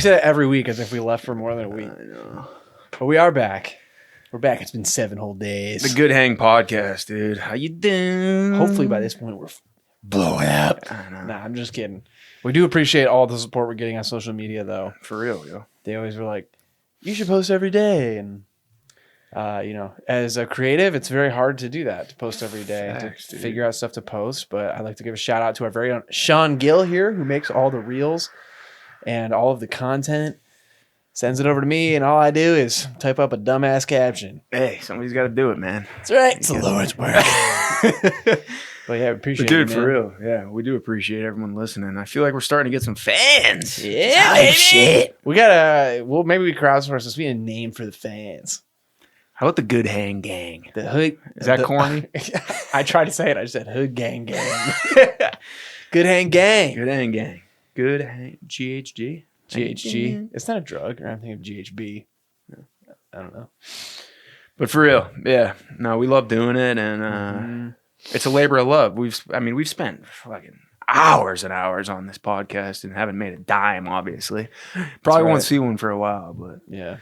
say that every week as if we left for more than a week. I know. But we are back. We're back. It's been 7 whole days. The Good Hang podcast, dude. How you doing? Hopefully by this point we're blowing up. I know. Nah, I'm just kidding. We do appreciate all the support we're getting on social media, though. For real, yo. They always were like, you should post every day. And, as a creative, it's very hard to do that, to post every day, Facts, to dude. figure out stuff to post. But I'd like to give a shout out to our very own Sean Gill here, who makes all the reels and all of the content. Sends it over to me, and all I do is type up a dumbass caption. Hey, somebody's got to do it, man. That's right. It's the Lord's work. But yeah, appreciate Dude, it, for man. real. Yeah, we do appreciate everyone listening. I feel like we're starting to get some fans. Yeah, baby. Shit. We gotta. Well, maybe we crowdsource this. We need a name for the fans. How about the Good Hang Gang? The hood. Is that corny? I tried to say it. I just said hood gang gang. Good hang gang. Good Hang Gang. Good Hang. GHG? GHG. It's not a drug, or I'm thinking of GHB. I don't know. But for real, yeah. No, we love doing it, and it's a labor of love. We've spent fucking hours and hours on this podcast and haven't made a dime, obviously. Probably won't see one for a while, but Yeah.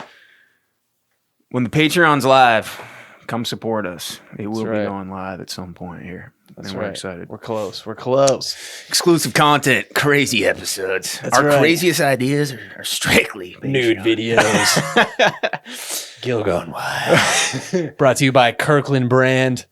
when the Patreon's live, come support us. It will right. be going live at some point here. That's and right. we're excited. We're close. We're close. Exclusive content, crazy episodes. That's Our right. craziest ideas are strictly Nude Patreon. videos. Gill Gone Wild. Brought to you by Kirkland brand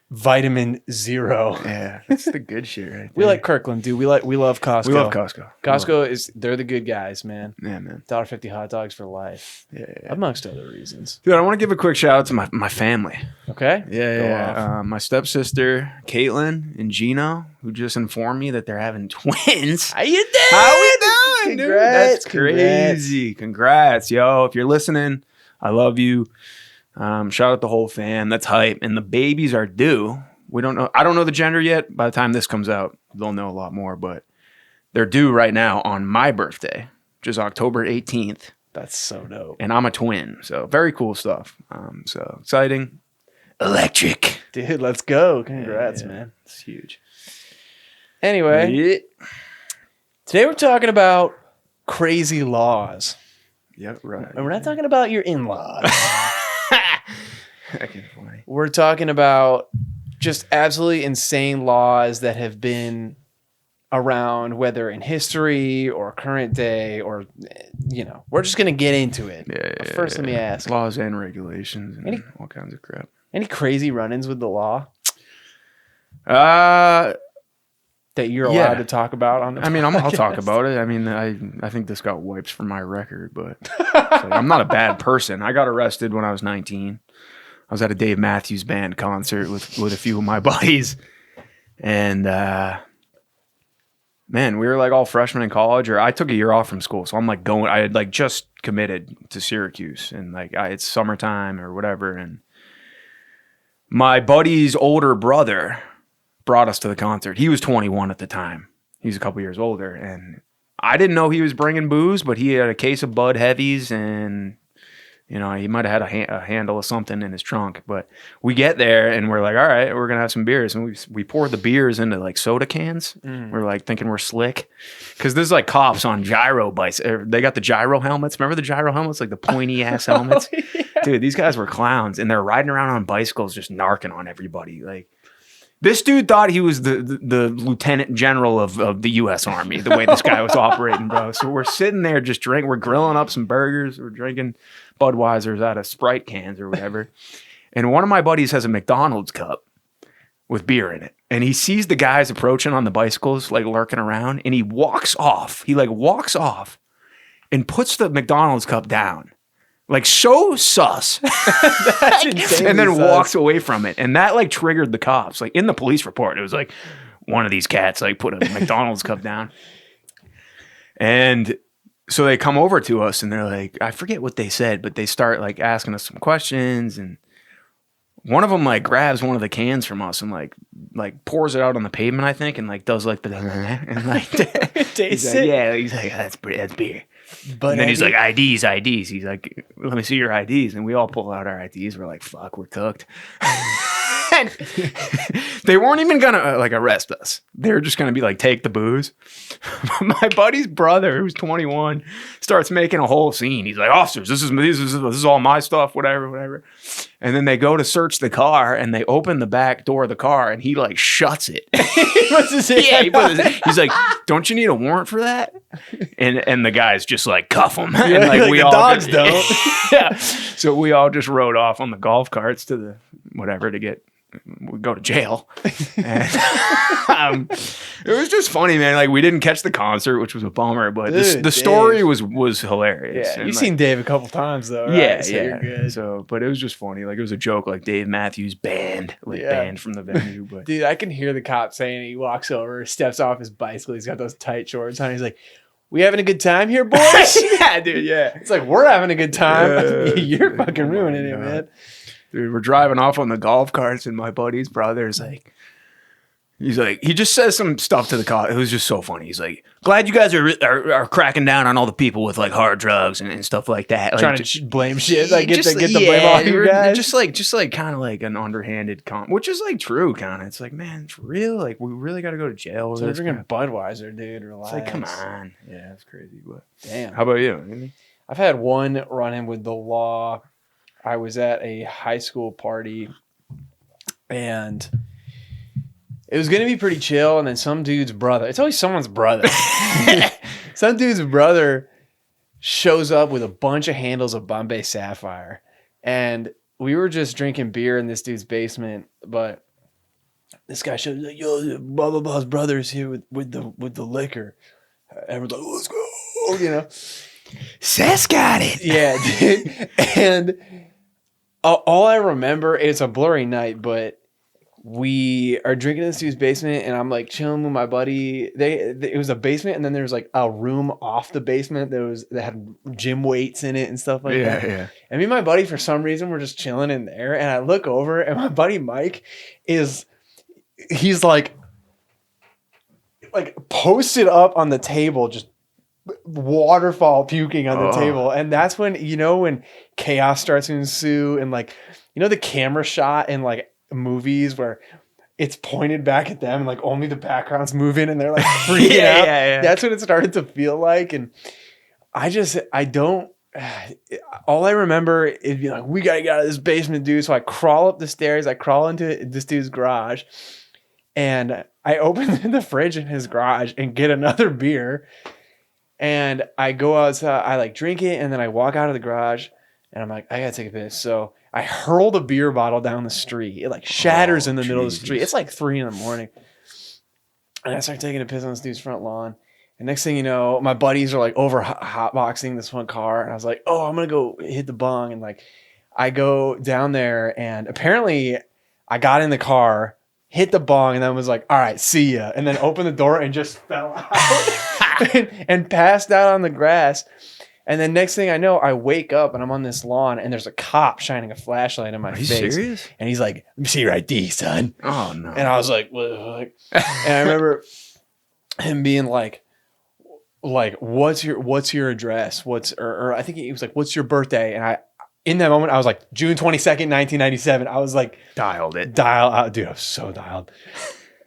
Vitamin Zero. Yeah, that's the good shit right there. We like Kirkland, dude. We love Costco. We love Costco. Costco they're the good guys, man. Yeah, man. $1.50 hot dogs for life. Yeah. Amongst other reasons. Dude, I want to give a quick shout out to my family. Okay? Go off. My stepsister, Caitlin, and Gino, who just informed me that they're having twins. How you doing? How we doing, dude? Congrats, That's crazy. Congrats, yo. If you're listening, I love you. Shout out the whole fam. That's hype. And the babies are due. We don't know. I don't know the gender yet. By the time this comes out, they'll know a lot more. But they're due right now on my birthday, which is October 18th. That's so dope. And I'm a twin. So very cool stuff. So exciting. Electric. Dude, let's go. Congrats, Yeah. man. It's huge. Anyway, Yeah. today we're talking about crazy laws. Yeah, right. And we're not talking about your in-laws. Fucking funny. We're talking about just absolutely insane laws that have been around, whether in history or current day, or, we're just going to get into it. But first, let me ask, Laws and regulations and all kinds of crap. any crazy run-ins with the law Uh, that you're Yeah. allowed to talk about on the I'll talk podcast? about it. I mean, I think this got wipes from my record, but I'm not a bad person. I got arrested when I was 19. I was at a Dave Matthews Band concert with a few of my buddies, and man, we were like all freshmen in college, or I took a year off from school, so I'm like going. I had like just committed to Syracuse, and like it's summertime or whatever, and my buddy's older brother brought us to the concert. He was 21 at the time. He was a couple years older, and I didn't know he was bringing booze, but he had a case of Bud Heavies, and he might have had a handle of something in his trunk. But we get there, and we're like, all right, we're gonna have some beers, and we pour the beers into like soda cans. We're like thinking we're slick, because there's like cops on gyro bikes. They got the gyro helmets. Remember the gyro helmets, like the pointy ass helmets? Dude, these guys were clowns, and they're riding around on bicycles, just narking on everybody. Like, this dude thought he was the lieutenant general of the U.S. Army, the way this guy was operating, bro. So we're sitting there just drinking. We're grilling up some burgers. We're drinking Budweisers out of Sprite cans or whatever. And one of my buddies has a McDonald's cup with beer in it. And he sees the guys approaching on the bicycles, like lurking around. And he walks off. He walks off and puts the McDonald's cup down. Like, so sus. That's insanely And then sus. walks away from it. And that triggered the cops. Like, in the police report, it was like, one of these cats put a McDonald's cup down. And so they come over to us and they're like, I forget what they said, but they start asking us some questions, and one of them grabs one of the cans from us and pours it out on the pavement, I think, and does the and Tastes it? yeah, he's like, that's beer. But And then he's like, IDs. He's like, let me see your IDs. And we all pull out our IDs. We're like, fuck, we're cooked. And they weren't even gonna like arrest us. They were just gonna be like, take the booze. My buddy's brother, who's 21, starts making a whole scene. He's like, officers, this is all my stuff, whatever. And then they go to search the car, and they open the back door of the car, and he like shuts it. He's like, don't you need a warrant for that? And the guys just like cuff him. Yeah, and like we the all dogs don't. Yeah. So we all just rode off on the golf carts to the whatever to get. We go to jail. And, it was just funny, man. Like we didn't catch the concert, which was a bummer, but the story was hilarious. Yeah, and you've like, seen Dave a couple times though, right? yeah, So yeah. you're good. So, but it was just funny. Like it was a joke. Like Dave Matthews banned from the venue. But Dude, I can hear the cop saying, he walks over, steps off his bicycle. He's got those tight shorts on. He's like, we having a good time here, boys? yeah, dude. Yeah. It's like, we're having a good time. You're fucking ruining it, man. Dude, we're driving off on the golf carts, and my buddy's brother's like, he just says some stuff to the cop. It was just so funny. He's like, glad you guys are cracking down on all the people with like hard drugs and stuff like that. Like, trying to blame shit. Like, get the blame yeah, off you guys. Just like kind of like an underhanded which is like true, kind of. It's like, man, it's real. Like, we really got to go to jail. So they're drinking Budweiser, dude. Relax. It's like, come on. Yeah, it's crazy. But damn. How about you? Anything? I've had one run-in with the law. I was at a high school party, and it was going to be pretty chill, and then some dude's brother, it's always someone's brother. Some dude's brother shows up with a bunch of handles of Bombay Sapphire, and we were just drinking beer in this dude's basement, but this guy shows like, yo, blah, blah, blah's brother's here with the liquor. And we're like, let's go, you know. Seth's got it. Yeah, dude. And all I remember, it's a blurry night, but we are drinking in this dude's basement, and I'm like chilling with my buddy. It was a basement, and then there was like a room off the basement that had gym weights in it and stuff like that. Yeah. And me and my buddy, for some reason, we're just chilling in there, and I look over, and my buddy Mike he's like posted up on the table, just waterfall puking on the table. And that's when, when chaos starts to ensue, and like, the camera shot in like movies where it's pointed back at them and like only the background's moving and they're like freaking out. Yeah. That's what it started to feel like. And all I remember is be like, we gotta get out of this basement, dude. So I crawl up the stairs, I crawl into this dude's garage, and I open the fridge in his garage and get another beer. And I go outside, I like drink it, and then I walk out of the garage, and I'm like, I gotta take a piss. So I hurl the beer bottle down the street. It like shatters in the middle of the street. It's like 3 a.m. And I start taking a piss on this dude's front lawn. And next thing you know, my buddies are like over hotboxing this one car. And I was like, oh, I'm gonna go hit the bong. And like, I go down there, and apparently I got in the car, hit the bong, and then was like, all right, see ya. And then opened the door and just fell out and passed out on the grass. And then next thing I know, I wake up and I'm on this lawn, and there's a cop shining a flashlight in my face. Are you serious? And he's like, let me see your ID, son. Oh, no. And I was like, what the fuck? And I remember him being like, what's your address? Or I think he was like, what's your birthday? And in that moment, I was like, June 22nd, 1997. I was like, dialed it. Dial out. Dude, I was so dialed.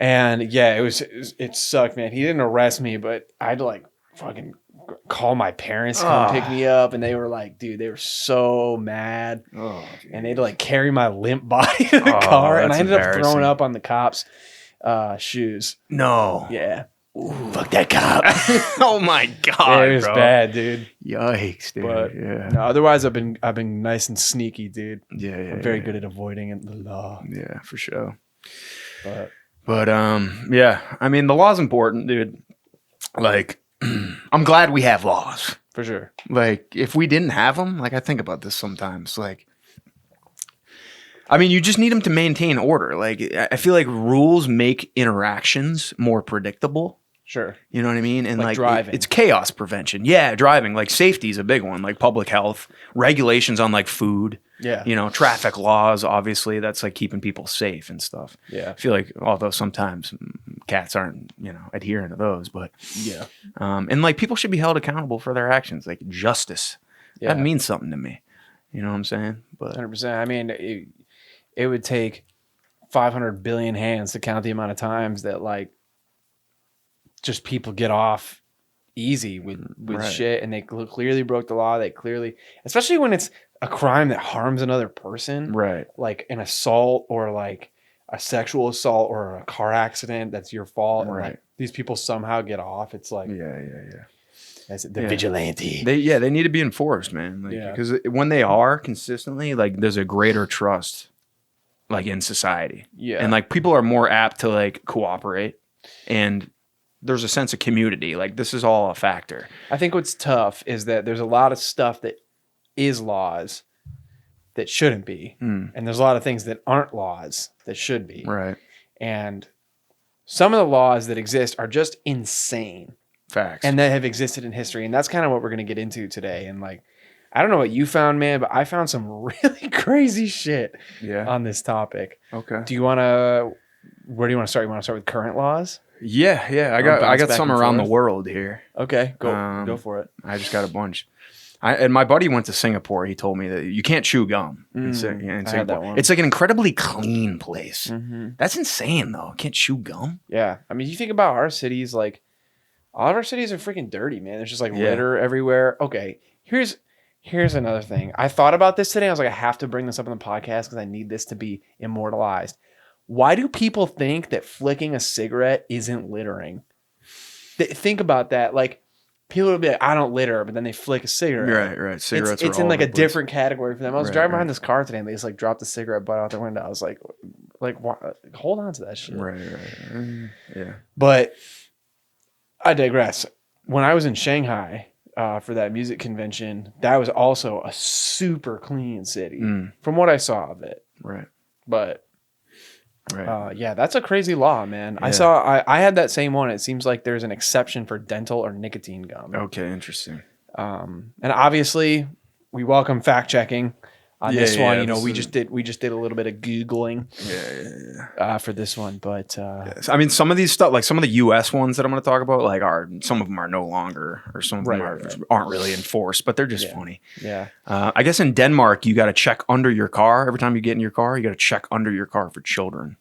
And yeah, it sucked, man. He didn't arrest me, but I'd like fucking call my parents to come pick me up, and they were like, dude, they were so mad. And they'd like carry my limp body to the car, and I ended up throwing up on the cops' shoes. No. Yeah. Ooh. Fuck that cop. Oh my god. Yeah, it was bad, dude. Yikes, dude. But yeah. No, otherwise I've been nice and sneaky, dude. Yeah. I'm very good at avoiding the law. Yeah, for sure. But yeah, I mean, the law's important, dude. Like, I'm glad we have laws. For sure. Like, if we didn't have them, like, I think about this sometimes. Like, I mean, you just need them to maintain order. Like, I feel like rules make interactions more predictable. Sure. You know what I mean? And like driving. It's chaos prevention. Yeah, driving. Like, safety is a big one. Like public health, regulations on like food. Yeah. Traffic laws, obviously, that's like keeping people safe and stuff. Yeah. I feel like, although sometimes cats aren't, adhering to those, but yeah. And like people should be held accountable for their actions, like justice. Yeah. That means something to me. You know what I'm saying? But 100%. I mean, it would take 500 billion hands to count the amount of times that like just people get off easy with shit, and they clearly broke the law. They clearly, especially when it's a crime that harms another person, right? Like an assault or like a sexual assault or a car accident that's your fault, and like these people somehow get off. It's like that's the vigilante. They need to be enforced, man. Like, because when they are consistently, like there's a greater trust, like in society, and like people are more apt to like cooperate, and there's a sense of community. Like this is all a factor. I think what's tough is that there's a lot of stuff that is laws that shouldn't be. And there's a lot of things that aren't laws that should be. Right. And some of the laws that exist are just insane. Facts. And that have existed in history. And that's kind of what we're going to get into today. And like, I don't know what you found, man, but I found some really crazy shit on this topic. Okay. Do you want to, where do you want to start? You want to start with current laws? Yeah. I got some around the world here. Okay, go for it. I just got a bunch. And my buddy went to Singapore. He told me that you can't chew gum in Singapore. It's like an incredibly clean place. That's insane, though. Can't chew gum. Yeah, I mean, you think about our cities, like all of our cities are freaking dirty, man. There's just like litter everywhere. Okay, here's another thing. I thought about this today. I was like, I have to bring this up on the podcast because I need this to be immortalized. Why do people think that flicking a cigarette isn't littering? Think about that. Like, people will be like, I don't litter, but then they flick a cigarette. Right. Cigarettes it's in like a different category for them. I was driving behind this car today and they just like dropped the cigarette butt out the window. I was like, hold on to that shit. Right. Yeah. But I digress. When I was in Shanghai for that music convention, that was also a super clean city from what I saw of it. Right. But right. That's a crazy law, man. Yeah. I had that same one. It seems like there's an exception for dental or nicotine gum. Okay, interesting. And obviously we welcome fact checking on this one. You know, we just did a little bit of Googling for this one, but I mean, some of these stuff, like some of the US ones that I'm going to talk about, like some of them are no longer, or some of them aren't really enforced, but they're just funny. Yeah. I guess in Denmark, you got to check under your car. Every time you get in your car, you got to check under your car for children.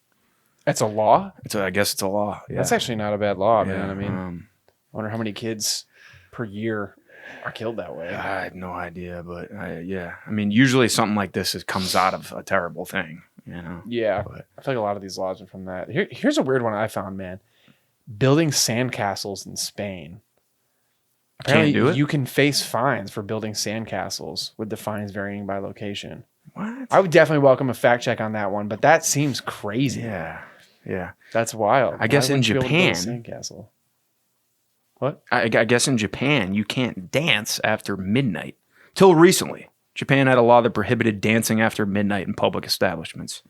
That's a law? I guess it's a law. Yeah. That's actually not a bad law, man. I mean, I wonder how many kids per year are killed that way. I have no idea, but I mean, usually something like this comes out of a terrible thing, you know? Yeah. But I feel like a lot of these laws are from that. Here's a weird one I found, man. Building sandcastles in Spain. Apparently, can't do it? You can face fines for building sandcastles, with the fines varying by location. What? I would definitely welcome a fact check on that one, but that seems crazy. Yeah. That's wild. I guess in Japan, sandcastle. What? I guess in Japan, you can't dance after midnight. Till recently, Japan had a law that prohibited dancing after midnight in public establishments.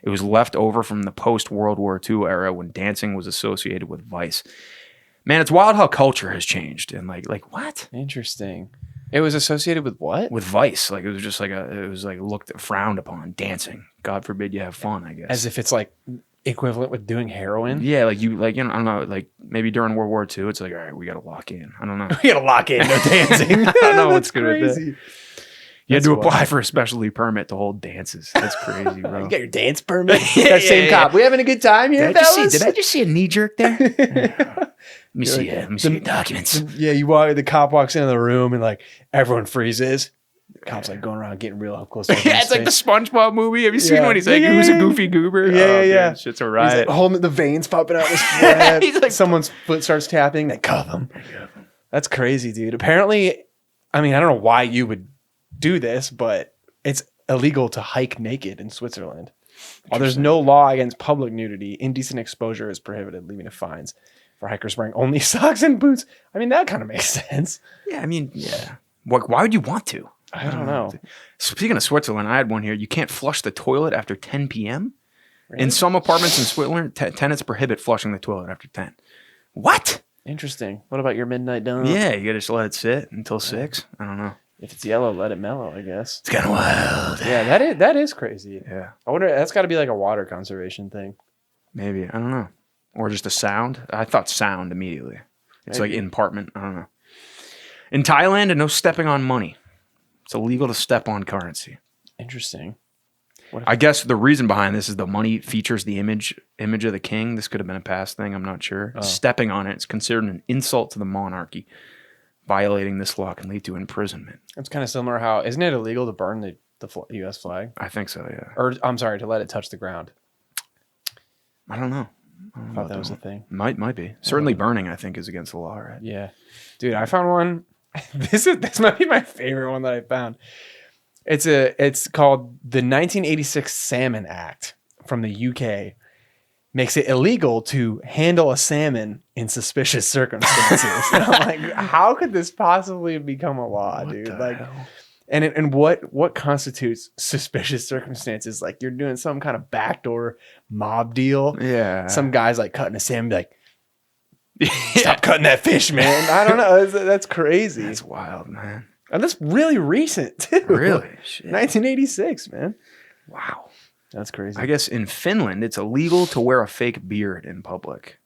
It was left over from the post-World War II era when dancing was associated with vice. Man, it's wild how culture has changed. And like what? Interesting. It was associated with what? With vice. Like it was just frowned upon, dancing. God forbid you have fun, I guess. As if it's like equivalent with doing heroin. Yeah, I don't know, like maybe during World War II, it's like, all right, we got to lock in. I don't know. We got to lock in, no dancing. I don't know what's good with that. You had to wild. apply for a specity permit to hold dances. That's crazy, bro. You got your dance permit? That same cop. We having a good time here, fellas? Did I just see a knee jerk there? Let me see your documents. The cop walks into the room and like everyone freezes. The cop's like going around getting real up close. It's like the SpongeBob movie. Have you seen when he's like, who's a goofy goober? Yeah. Dude, shit's a riot. He's like holding the veins popping out his forehead. He's like, someone's foot starts tapping. They cuff him. That's crazy, dude. Apparently, I mean, I don't know why you would do this, but it's illegal to hike naked in Switzerland. While there's no law against public nudity, indecent exposure is prohibited, leading to fines for hikers wearing only socks and boots. I mean, that kind of makes sense. Yeah, I mean, yeah. Why would you want to? I don't know. Speaking of Switzerland, I had one here. You can't flush the toilet after 10 p.m. Really? In some apartments in Switzerland, tenants prohibit flushing the toilet after 10. What? Interesting. What about your midnight donut? Yeah, you got to just let it sit until 6. I don't know. If it's yellow, let it mellow, I guess. It's kind of wild. Yeah, that is crazy. Yeah. I wonder, that's got to be like a water conservation thing. Maybe. I don't know. Or just a sound. I thought sound immediately. It's like in apartment. I don't know. In Thailand, no stepping on money. It's illegal to step on currency. Interesting. I guess the reason behind this is the money features the image of the king. This could have been a past thing. I'm not sure. Stepping on it is considered an insult to the monarchy. Violating this law can lead to imprisonment. It's kind of similar how, isn't it illegal to burn the U.S. flag? I think so, yeah. Or, I'm sorry, to let it touch the ground. I don't know. I thought that was a thing. Might be. Certainly burning, I think, is against the law, right? Yeah. Dude, I found one. This might be my favorite one that I found. It's called the 1986 Salmon Act from the UK. Makes it illegal to handle a salmon in suspicious circumstances. And I'm like, how could this possibly become a law, dude? Like, hell? and what constitutes suspicious circumstances? Like, you're doing some kind of backdoor mob deal. Yeah. Some guy's like cutting a salmon, be like, stop cutting that fish, man. I don't know. That's crazy. That's wild, man. And that's really recent too. Really? Shit. 1986, man. Wow. That's crazy. I guess in Finland, it's illegal to wear a fake beard in public.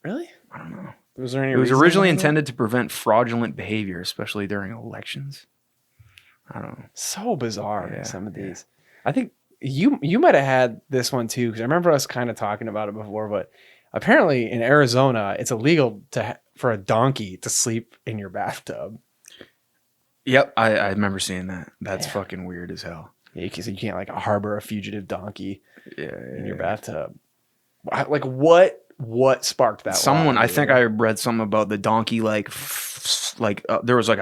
Really? I don't know. Was there any It was reason originally behind that? intended to prevent fraudulent behavior, especially during elections. I don't know. So bizarre, Yeah, some of these. I think you might have had this one too, because I remember us kind of talking about it before, but apparently in Arizona, it's illegal for a donkey to sleep in your bathtub. Yep, I remember seeing that. That's fucking weird as hell. Yeah, so you can't like harbor a fugitive donkey Yeah, in your bathtub. Like what sparked that? Someone, law, I dude? think I read something about the donkey, there was like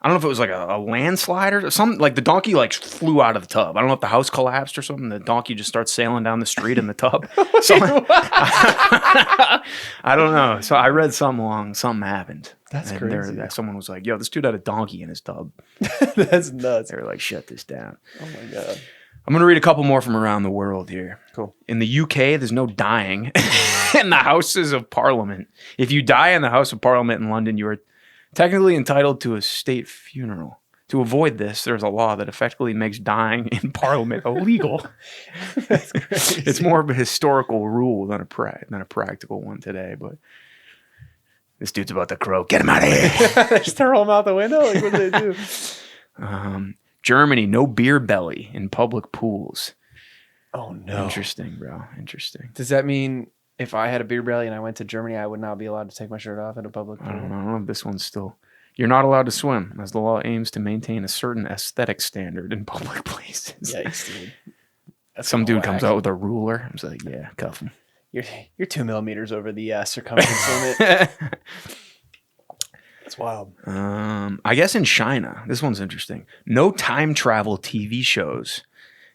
I don't know if it was like a landslide or something. Like the donkey like flew out of the tub. I don't know if the house collapsed or something. The donkey just starts sailing down the street in the tub. So, I don't know. So I read something happened. That's and crazy. Someone was like, yo, this dude had a donkey in his tub. That's nuts. They were like, shut this down. Oh my god. I'm going to read a couple more from around the world here. Cool. In the UK, there's no dying in the Houses of Parliament. If you die in the House of Parliament in London, you are technically entitled to a state funeral. To avoid this, there's a law that effectively makes dying in Parliament illegal. That's crazy. It's more of a historical rule than a practical one today. But this dude's about to croak. Get him out of here. Just throw him out the window. Like, what do they do? Germany, no beer belly in public pools. Oh no. Interesting, bro. Interesting. Does that mean if I had a beer belly and I went to Germany, I would not be allowed to take my shirt off at a public I pool? don't know if this one's still... You're not allowed to swim, as the law aims to maintain a certain aesthetic standard in public places. Yikes, dude. That's Some dude whack. comes out with a ruler. I was like, yeah, cuff him. You're 2 millimeters over the circumference limit. That's wild. I guess in China, this one's interesting. No time travel TV shows.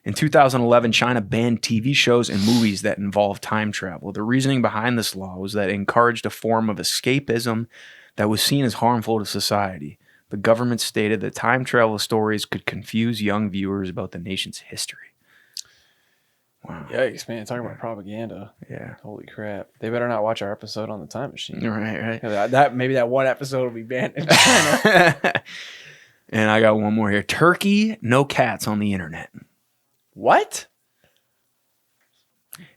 In 2011, China banned TV shows and movies that involve time travel. The reasoning behind this law was that it encouraged a form of escapism that was seen as harmful to society. The government stated that time travel stories could confuse young viewers about the nation's history. Wow. Yikes, man. Talking about propaganda. Yeah. Holy crap. They better not watch our episode on the time machine. Right. Maybe that one episode will be banned in China. And I got one more here. Turkey, no cats on the internet. What?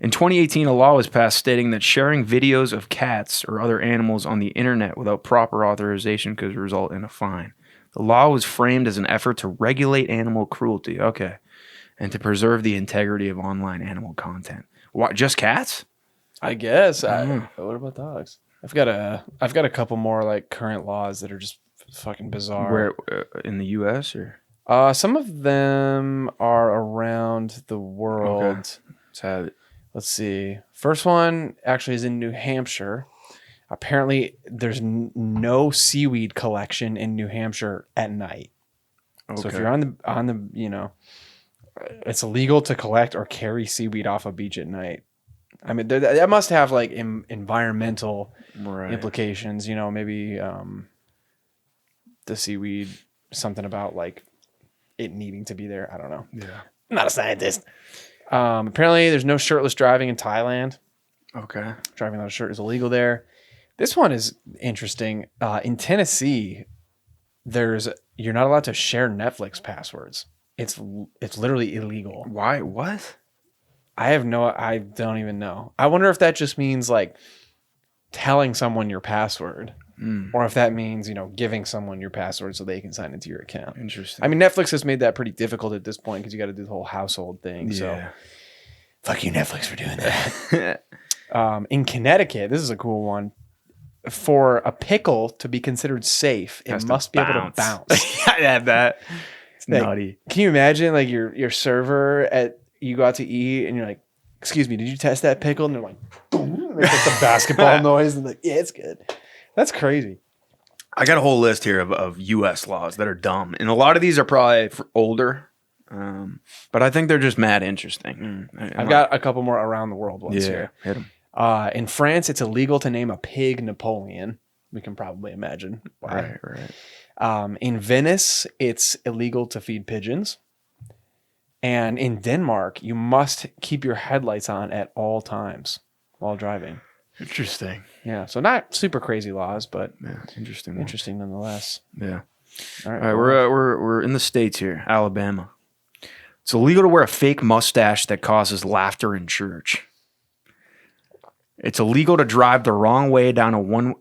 In 2018, a law was passed stating that sharing videos of cats or other animals on the internet without proper authorization could result in a fine. The law was framed as an effort to regulate animal cruelty, and to preserve the integrity of online animal content. What, just cats? I guess. What about dogs? I've got a couple more like current laws that are just fucking bizarre. Where in the U.S. or? Some of them are around the world. Okay. Let's have it. Let's see. First one actually is in New Hampshire. Apparently, there's no seaweed collection in New Hampshire at night. Okay. So if you're on the it's illegal to collect or carry seaweed off a beach at night. I mean, that must have like environmental implications. Maybe the seaweed, something about like it needing to be there. I don't know. Yeah. I'm not a scientist. Apparently, there's no shirtless driving in Thailand. Okay. Driving without a shirt is illegal there. This one is interesting. In Tennessee, you're not allowed to share Netflix passwords. It's literally illegal. Why? What? I don't even know. I wonder if that just means like telling someone your password. or if that means, giving someone your password so they can sign into your account. Interesting. I mean, Netflix has made that pretty difficult at this point because you got to do the whole household thing. Yeah. So fuck you, Netflix, for doing that. In Connecticut, this is a cool one. For a pickle to be considered safe, it must be able to bounce. I had that. It's Like, nutty. Can you imagine like your server you go out to eat and you're like, excuse me, did you test that pickle? And they're like, boom, and they make the basketball noise and like, yeah, it's good. That's crazy. I got a whole list here of U.S. laws that are dumb, and a lot of these are probably older, but I think they're just mad interesting. I've got a couple more around the world ones here. Hit them. In France, it's illegal to name a pig Napoleon. We can probably imagine why. Right. In Venice, it's illegal to feed pigeons. And in Denmark, you must keep your headlights on at all times while driving. Interesting. Yeah, so not super crazy laws, but interesting nonetheless. Yeah. All right, we're in the States here, Alabama. It's illegal to wear a fake mustache that causes laughter in church. It's illegal to drive the wrong way down a one.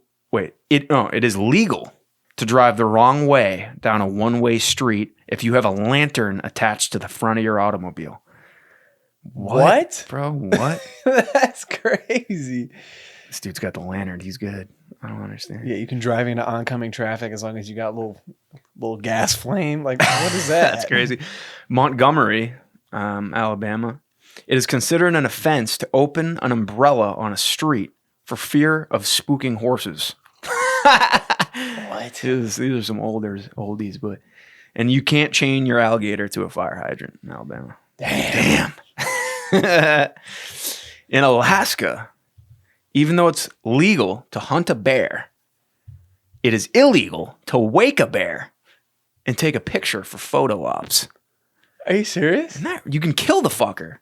It is legal to drive the wrong way down a one-way street if you have a lantern attached to the front of your automobile. What? Bro, what? That's crazy. This dude's got the lantern. He's good. I don't understand. Yeah, you can drive into oncoming traffic as long as you got a little gas flame. Like, what is that? That's crazy. Montgomery, Alabama. It is considered an offense to open an umbrella on a street for fear of spooking horses. What? These are some oldies, but and you can't chain your alligator to a fire hydrant in Alabama. Damn. In Alaska, even though it's legal to hunt a bear, it is illegal to wake a bear and take a picture for photo ops. Are you serious? You can kill the fucker,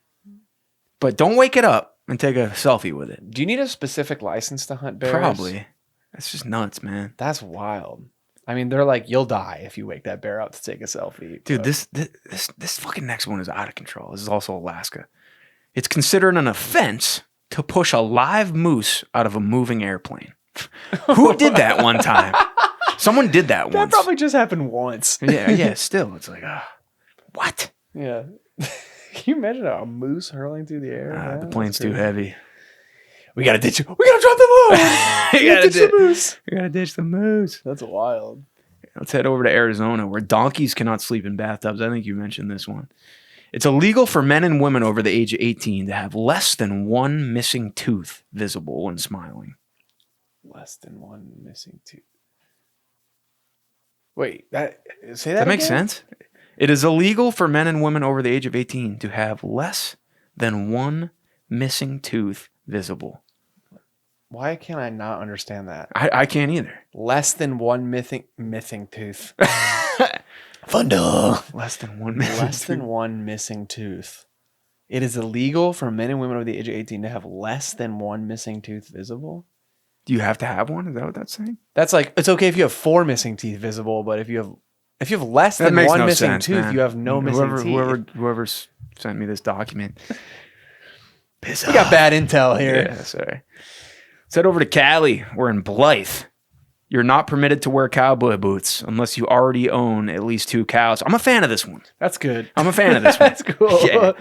but don't wake it up and take a selfie with it. Do you need a specific license to hunt bears? Probably. That's just nuts, man. That's wild. I mean, they're like, you'll die if you wake that bear up to take a selfie. Dude, this fucking next one is out of control. This is also Alaska. It's considered an offense to push a live moose out of a moving airplane. Who did that one time? Someone did that once. That probably just happened once. Yeah, still. It's like, what? Yeah. Can you imagine a moose hurling through the air? The plane's too heavy. We gotta ditch it. We gotta drop the moose. We gotta ditch the moose. We gotta ditch the moose. That's wild. Let's head over to Arizona, where donkeys cannot sleep in bathtubs. I think you mentioned this one. It's illegal for men and women over the age of 18 to have less than one missing tooth visible when smiling. Less than one missing tooth. Wait, say that Does that make sense? It is illegal for men and women over the age of 18 to have less than one missing tooth visible. Why can't I not understand that? I can't either. Less than one missing tooth. Fundo. Less than one missing Less tooth. than one missing tooth. It is illegal for men and women over the age of 18 to have less than one missing tooth visible. Do you have to have one? Is that what that's saying? That's like, it's okay if you have 4 missing teeth visible, but if you have less than one missing tooth, you have no missing teeth. Whoever sent me this document. We got bad intel here. Yeah, sorry. Let's head over to Cali. We're in Blythe. You're not permitted to wear cowboy boots unless you already own at least 2 cows. I'm a fan of this one. That's good. I'm a fan of this one. That's cool. Yeah.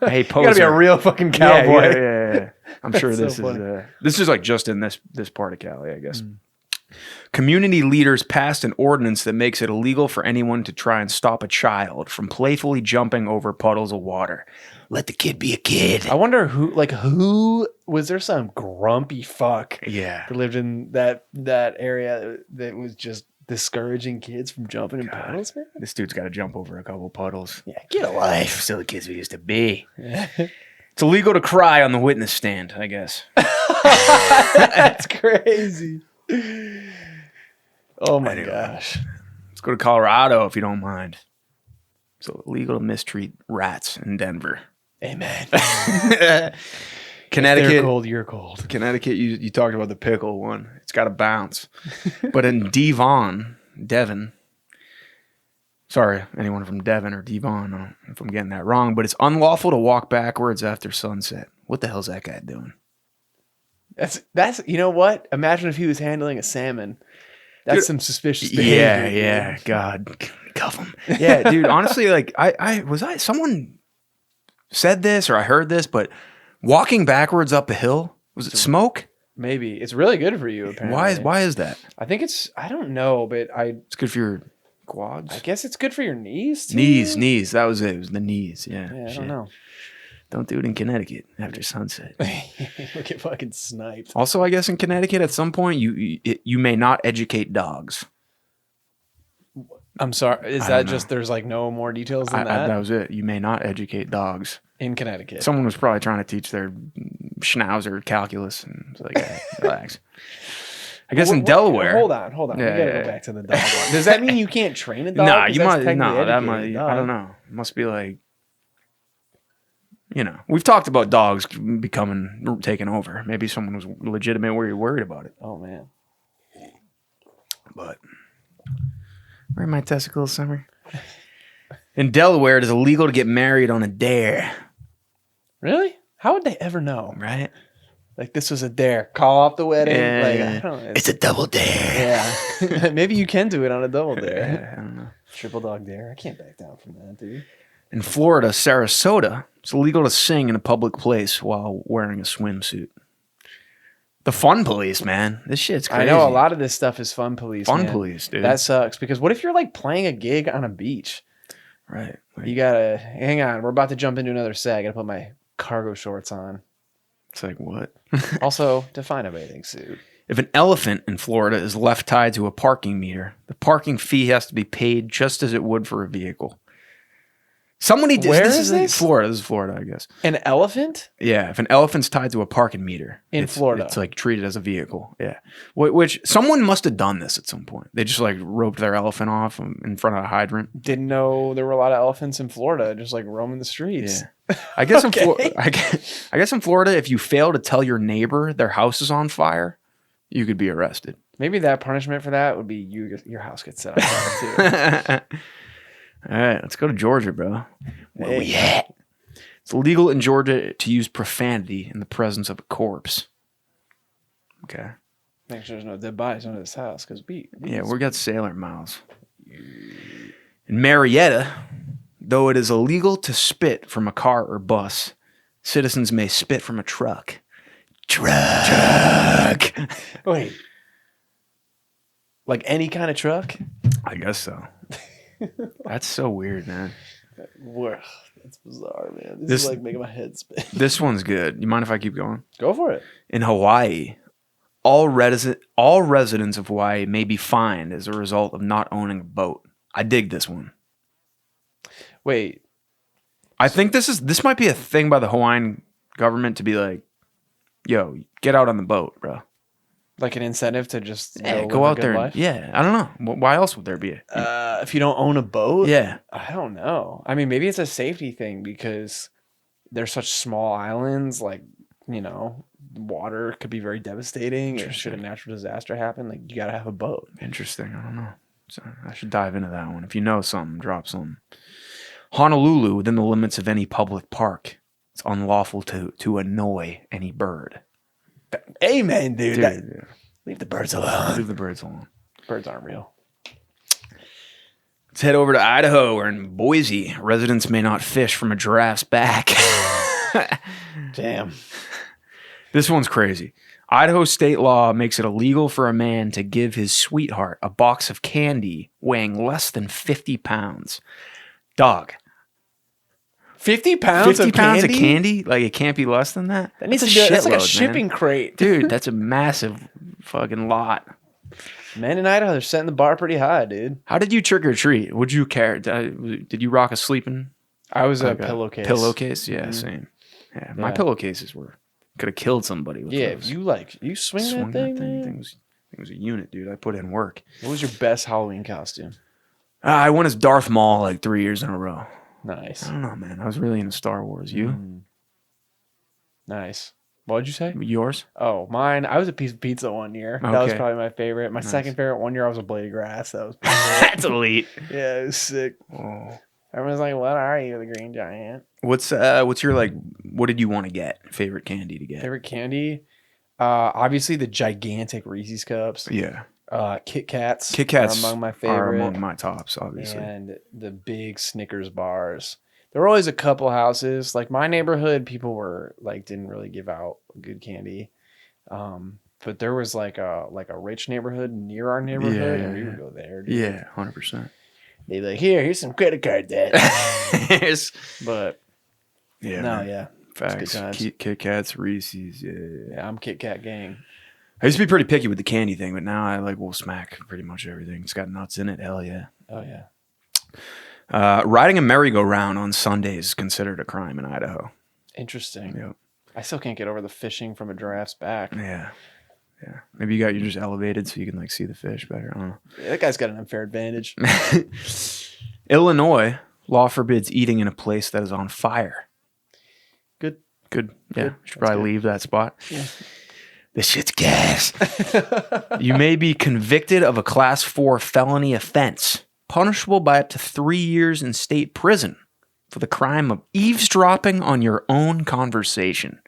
Hey, poser. You gotta be a real fucking cowboy. Yeah. I'm sure this is like just in this part of Cali, I guess. Community leaders passed an ordinance that makes it illegal for anyone to try and stop a child from playfully jumping over puddles of water. Let the kid be a kid. I wonder who was there some grumpy fuck that lived in that area that was just discouraging kids from jumping in puddles, man? This dude's got to jump over a couple puddles. Yeah, get a life. Still the kids we used to be. It's illegal to cry on the witness stand, I guess. That's crazy. Oh my gosh. Let's go to Colorado if you don't mind. So illegal to mistreat rats in Denver. Amen. Connecticut. They're cold, you're cold. Connecticut, you talked about the pickle one. It's got to bounce. But in Devon, sorry, anyone from Devon or Devon, I don't know if I'm getting that wrong, but it's unlawful to walk backwards after sunset. What the hell's that guy doing? That's you know what? Imagine if he was handling a salmon That's Dude, some suspicious behavior. yeah. God, cuff him. Yeah, dude. Honestly, like someone said this or I heard this, but walking backwards up a hill, was it smoke? Maybe it's really good for you. Apparently, Why is that? I think I don't know, but It's good for your quads. I guess it's good for your knees too. Knees. That was it. It was the knees. Yeah. Yeah, I don't know. Don't do it in Connecticut after sunset. You'll get fucking sniped. Also, I guess in Connecticut, at some point, you may not educate dogs. I'm sorry. Is that just there's like no more details than that? That was it. You may not educate dogs in Connecticut. Someone was probably trying to teach their schnauzer calculus, and it's like, hey, relax. I guess in Delaware. Hold on. Yeah, We gotta go back to the dog one. Does that mean you can't train a dog? Nah, you might. That might. I don't know. It must be like, we've talked about dogs taking over. Maybe someone was legitimate where you're worried about it. Oh man. But where are my testicles, Summer? In Delaware, it is illegal to get married on a dare. Really? How would they ever know? Right? Like this was a dare. Call off the wedding. Yeah. Like, I don't know. It's a double dare. Yeah. Maybe you can do it on a double dare. Yeah, I don't know. Triple dog dare. I can't back down from that, dude. In Florida, Sarasota, it's illegal to sing in a public place while wearing a swimsuit. The fun police, man. This shit's crazy. I know a lot of this stuff is fun police. Fun man. police, dude. That sucks because what if you're like playing a gig on a beach? Right. You gotta hang on. We're about to jump into another set. I gotta put my cargo shorts on. It's like, what? Also, define a bathing suit. If an elephant in Florida is left tied to a parking meter, the parking fee has to be paid just as it would for a vehicle. Somebody did Where this. is this? Florida. This is Florida, I guess. An elephant? Yeah, if an elephant's tied to a parking meter In Florida. it's like treated as a vehicle. Yeah, which someone must have done this at some point. They just like roped their elephant off in front of a hydrant. Didn't know there were a lot of elephants in Florida, just like roaming the streets. Yeah, I guess Okay. I guess in Florida, if you fail to tell your neighbor their house is on fire, you could be arrested. Maybe that punishment for that would be your house gets set on fire too. All right, let's go to Georgia, bro. Where we Hey. at? It's illegal in Georgia to use profanity in the presence of a corpse. Okay. Make sure there's no dead bodies under this house because we got sailor mouths. In Marietta, though it is illegal to spit from a car or bus, citizens may spit from a truck. Truck. Wait. Like any kind of truck? I guess so. That's so weird, man. That's bizarre, man. This This- is like making my head spin. This one's good. You mind if I keep going? Go for it. In Hawaii, all residents of Hawaii may be fined as a result of not owning a boat. I dig this one. Wait. I think this might be a thing by the Hawaiian government to be like, yo, get out on the boat, bro. Like an incentive to just Yeah, live go a out good there. life? Yeah, I don't know. Why else would there be? If you don't own a boat? Yeah. I don't know. I mean, maybe it's a safety thing because they're such small islands. Like, water could be very devastating. Or should a natural disaster happen, like you gotta have a boat. Interesting. I don't know. So I should dive into that one. If you know something, drop something. Honolulu, within the limits of any public park, it's unlawful to annoy any bird. Amen, dude. Dude, Leave the birds alone. leave the birds alone. Birds aren't real. Let's head over to Idaho, where in Boise, residents may not fish from a giraffe's back. Damn. This one's crazy. Idaho state law makes it illegal for a man to give his sweetheart a box of candy weighing less than 50 pounds. Dog. 50 pounds 50 of pounds candy? of candy? Like, it can't be less than that? That needs to That's be that's like a shitload, man. shipping crate. Dude, that's a massive fucking lot. Men in Idaho, they're setting the bar pretty high, dude. How did you trick or treat? Would you care? Did you rock a sleeping? I was a like pillowcase. Pillowcase? Yeah, Mhm. same. Yeah, my Yeah. pillowcases could have killed somebody with Yeah, those. you swing that thing, man. Thing was a unit, dude. I put in work. What was your best Halloween costume? I went as Darth Maul like 3 years in a row. Nice. I don't know, man. I was really into Star Wars. You? Nice. What'd you say? Yours? Oh, mine. I was a piece of pizza one year. That was Okay. probably my favorite. My second favorite one year, I was a blade of grass. That was That's elite. yeah, it was sick. Oh. Everyone's like, "What are you, the Green Giant?" What's your like? What did you want to get? Favorite candy to get? Favorite candy? Obviously the gigantic Reese's cups. Yeah. Kit Kats. Kit Kats are among my are favorite. among my tops, obviously. And the big Snickers bars. There were always a couple houses. Like my neighborhood, people were like didn't really give out good candy. But there was like a rich neighborhood near our neighborhood, and we would go there. Dude. Yeah, 100%. They'd be like, here's some credit card debt. But yeah, no, man. yeah. Facts. Kit Kats, Reese's. Yeah, I'm Kit Kat gang. I used to be pretty picky with the candy thing, but now I will smack pretty much everything. It's got nuts in it. Hell yeah. Oh yeah. Riding a merry-go-round on Sundays is considered a crime in Idaho. Interesting. Yep. I still can't get over the fishing from a giraffe's back. Yeah. Yeah. Maybe you're just elevated so you can like see the fish better. I don't know. Yeah, that guy's got an unfair advantage. Illinois law forbids eating in a place that is on fire. Good. Yeah. Should probably leave that spot. Yeah. This shit's gas. You may be convicted of a class 4 felony offense, punishable by up to 3 years in state prison for the crime of eavesdropping on your own conversation.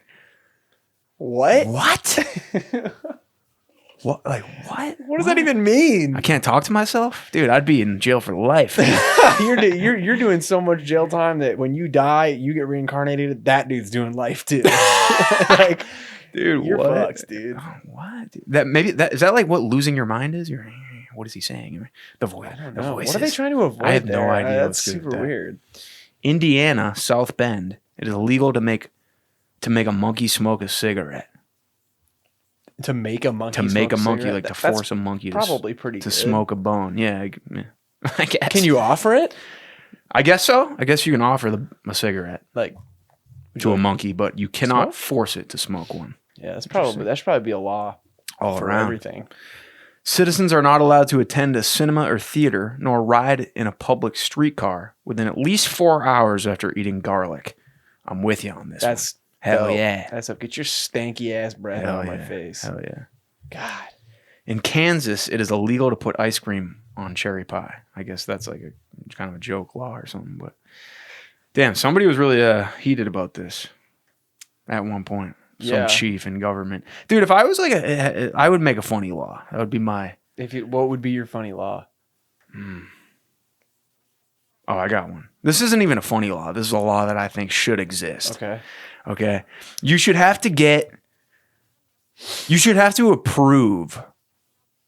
What? What? Like what? What does that even mean? I can't talk to myself, dude. I'd be in jail for life. You're doing so much jail time that when you die, you get reincarnated. That dude's doing life too. Like, dude, you're what? fucked, dude. What? Dude? Is that like what losing your mind is? What is he saying? The voice. I don't know. What are they trying to avoid? I have no there? idea. That's super weird. Indiana, South Bend. It is illegal to make a monkey smoke a cigarette. To make a monkey, like to force a monkey probably pretty to good. smoke a bone. Yeah, I guess. Can you offer it? I guess so. I guess you can offer a cigarette like to a monkey, but you cannot force it to smoke one. Yeah, that should probably be a law all for around. everything. Citizens are not allowed to attend a cinema or theater, nor ride in a public streetcar within at least 4 hours after eating garlic. I'm with you on this. That's hell dope. yeah. That's up. Get your stanky ass breath out of my face. Hell yeah. God. In Kansas, it is illegal to put ice cream on cherry pie. I guess that's like a kind of a joke law or something. But damn, somebody was really heated about this at one point. Some chief in government, dude. If I was like I would make a funny law. That would be my. What would be your funny law? Oh, I got one. This isn't even a funny law. This is a law that I think should exist. Okay. You should have to approve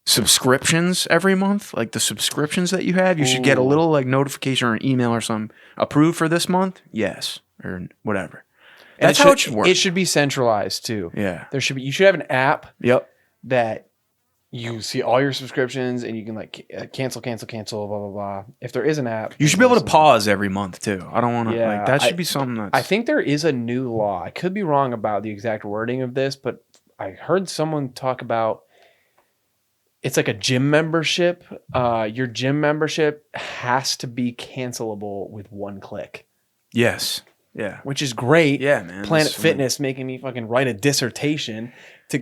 subscriptions every month. Like the subscriptions that you have, you should get a little like notification or an email or something. Approved for this month? Yes. Or whatever. That's how it should work. It should be centralized too. Yeah. You should have an app. Yep. That you see all your subscriptions and you can like cancel, blah, blah, blah. If there is an app. You should be able to pause every month too. I don't want to, like, that should be something that's. I think there is a new law. I could be wrong about the exact wording of this, but I heard someone talk about it's like a gym membership. Your gym membership has to be cancelable with one click. Yes. Yeah. Which is great. Yeah, man. Planet Fitness making me fucking write a dissertation to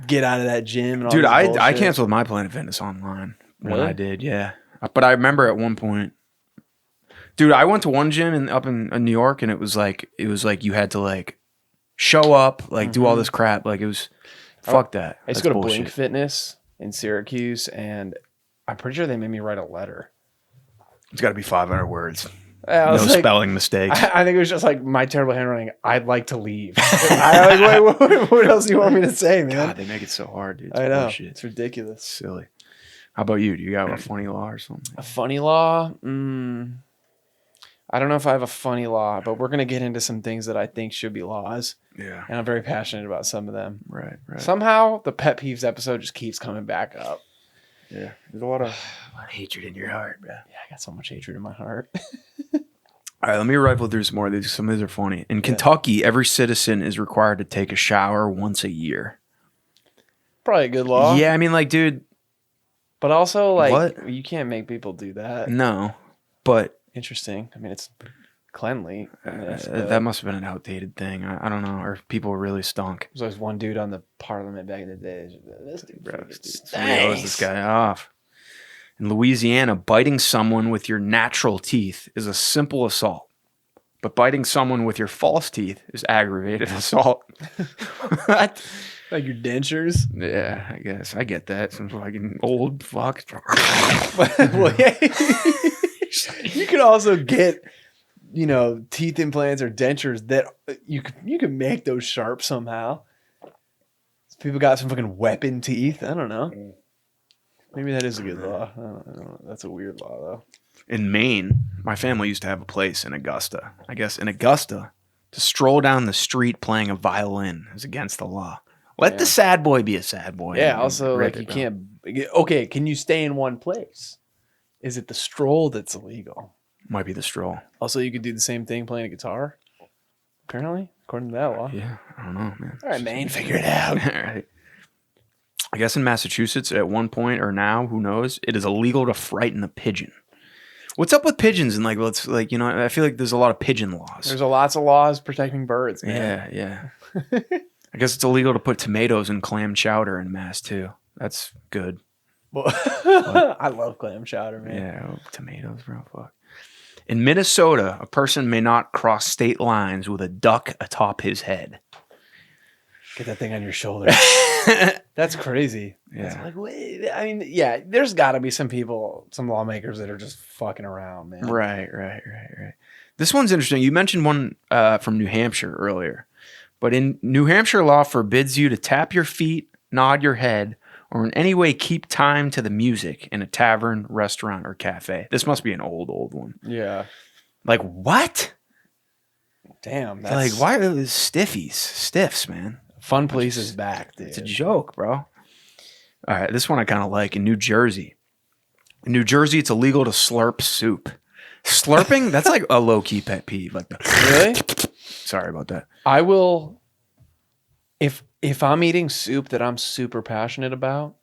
get out of that gym. And all dude, this I bullshit. canceled my Planet Fitness online when Really? I did. Yeah. But I remember at one point, dude, I went to one gym up in New York and it was like you had to like show up, like do all this crap. Like it was, fuck that. I used to go to Blink Fitness in Syracuse and I'm pretty sure they made me write a letter. It's got to be 500 words. No like, spelling mistakes. I think it was just like my terrible handwriting. I'd like to leave. I like, wait, what else do you want me to say, man? God, they make it so hard, dude. I know. Bullshit. It's ridiculous. It's silly. How about you? Do you got a funny law or something? A funny law? I don't know if I have a funny law, but we're going to get into some things that I think should be laws. Yeah. And I'm very passionate about some of them. Right. Somehow the pet peeves episode just keeps coming back up. Yeah. There's a lot of hatred in your heart, bro. Yeah, I got so much hatred in my heart. All right, let me rifle through some more of these. Some of these are funny. In Kentucky, every citizen is required to take a shower once a year. Probably a good law. Yeah, I mean, like, dude. But also, like, you can't make people do that. No, but. Interesting. I mean, it's cleanly. That must have been an outdated thing. I don't know. Or people really stunk. There's always one dude on the parliament back in the day. This dude, bro, somebody owes this guy off. In Louisiana, biting someone with your natural teeth is a simple assault. But biting someone with your false teeth is aggravated assault. What? Like your dentures. Yeah, I guess I get that. Some fucking old fuck. Well, yeah. You could also get, teeth implants or dentures that you could make those sharp somehow. People got some fucking weapon teeth. I don't know. Maybe that is a good law. I don't know. That's a weird law though. In Maine, my family used to have a place in Augusta. I guess in Augusta, to stroll down the street playing a violin is against the law. Let the sad boy be a sad boy. Yeah. Also, like you can't. Okay, can you stay in one place? Is it the stroll that's illegal? Might be the stroll. Also, you could do the same thing playing a guitar. Apparently, according to that law. Yeah, I don't know, man. All right, Maine, figure it out. All right. I guess in Massachusetts, at one point or now, who knows, it is illegal to frighten a pigeon. What's up with pigeons? And I feel like there's a lot of pigeon laws. There's lots of laws protecting birds, man. Yeah. I guess it's illegal to put tomatoes in clam chowder in Mass too. That's good. Well, I love clam chowder, man. Yeah, tomatoes, bro. Fuck. In Minnesota, a person may not cross state lines with a duck atop his head. Get that thing on your shoulder. That's crazy. Yeah. It's like, wait, I mean, yeah, there's got to be some lawmakers that are just fucking around, man. Right. This one's interesting. You mentioned one from New Hampshire earlier. But in New Hampshire, law forbids you to tap your feet, nod your head, or in any way keep time to the music in a tavern, restaurant, or cafe. This must be an old one. Yeah. Like, what? Damn. That's... Like, why are those stiffs, man? Fun Place is back, dude. It's a joke, bro. All right, this one I kind of like. In New Jersey. In New Jersey, it's illegal to slurp soup. Slurping? That's like a low-key pet peeve. Like, really? Sorry about that. I will... If I'm eating soup that I'm super passionate about,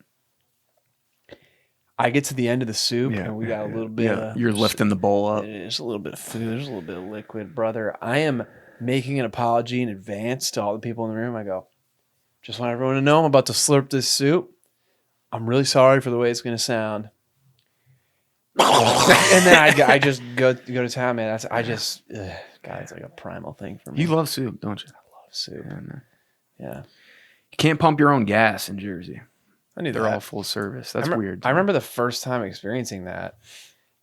I get to the end of the soup and we got a little bit of... You're lifting the bowl up. There's a little bit of food. There's a little bit of liquid. Brother, I am making an apology in advance to all the people in the room. I go, just want everyone to know I'm about to slurp this soup. I'm really sorry for the way it's going to sound. And then I just go to town, man. God, it's like a primal thing for me. You love soup, don't you? I love soup. Yeah. You can't pump your own gas in Jersey. I knew They're all full service. That's weird. I remember the first time experiencing that.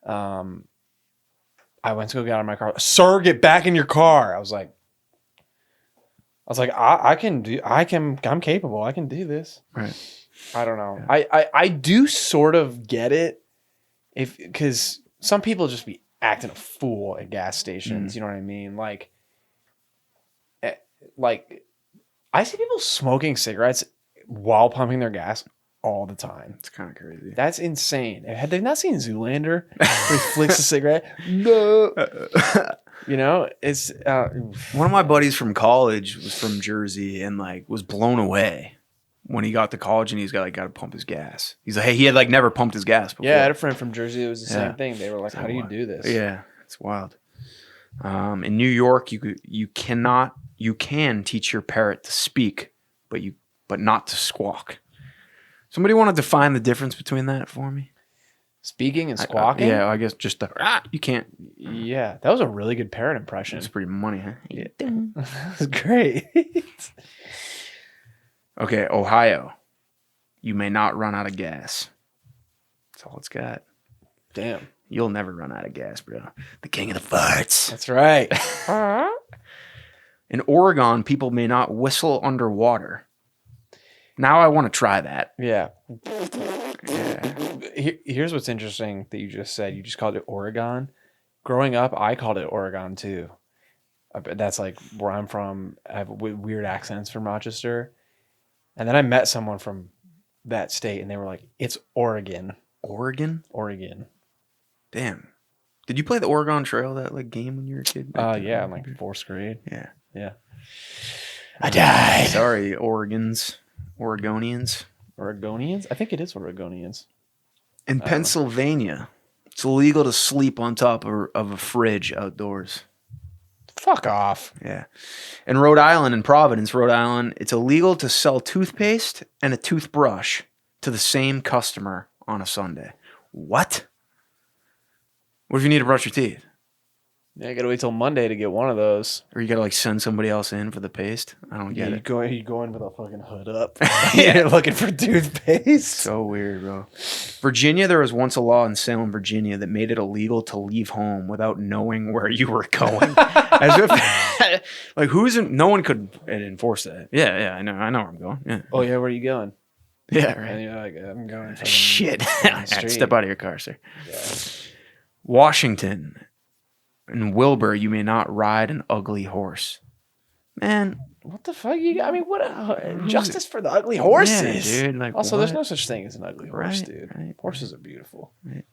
I went to go get out of my car. Sir, get back in your car. I was like, I'm capable. I can do this. Right. I don't know. Yeah. I do sort of get it because some people just be acting a fool at gas stations. You know what I mean? Like I see people smoking cigarettes while pumping their gas all the time. It's kind of crazy. That's insane. Had they not seen Zoolander where he flicks a cigarette? No. It's one of my buddies from college was from Jersey and was blown away when he got to college and he's got to pump his gas. He's like, hey, he had never pumped his gas before. Yeah, I had a friend from Jersey. It was the same thing. They were like, how do you do this? Yeah, it's wild. In New York, you can teach your parrot to speak, but not to squawk. Somebody want to define the difference between that for me? Speaking and squawking? I guess just you can't. Yeah, that was a really good parrot impression. It's pretty money, huh? Yeah. That was great. Okay, Ohio. You may not run out of gas. That's all it's got. Damn. You'll never run out of gas, bro. The king of the farts. That's right. In Oregon, people may not whistle underwater. Now I want to try that. Yeah. Here's what's interesting that you just said. You just called it Oregon. Growing up, I called it Oregon too. That's like where I'm from. I have weird accents from Rochester. And then I met someone from that state and they were like, it's Oregon. Oregon? Oregon. Damn. Did you play the Oregon Trail, that like game when you were a kid? Yeah, in like 4th grade. Yeah. I died. Sorry, Oregonians. Oregonians? I think it is Oregonians. In Pennsylvania, it's illegal to sleep on top of a fridge outdoors. Fuck off. Yeah. In Rhode Island, in Providence, Rhode Island, it's illegal to sell toothpaste and a toothbrush to the same customer on a Sunday. What? What if you need to brush your teeth? Yeah, I gotta wait till Monday to get one of those. Or you gotta like send somebody else in for the paste. I don't get you it. you go in with a fucking hood up. Yeah. You're looking for toothpaste. So weird, bro. Virginia, there was once a law in Salem, Virginia that made it illegal to leave home without knowing where you were going. As if like no one could enforce that. Yeah, I know where I'm going. Yeah. Oh yeah, where are you going? Yeah, And right. you're like, I'm going. fucking Shit. down the street. Step out of your car, sir. Yeah. Washington. In Wilbur, you may not ride an ugly horse. Man, What the fuck? I mean, what justice for the ugly horses, yeah, dude. Like, also, what? there's no such thing as an ugly horse, Right, dude. right, Horses are beautiful. Right.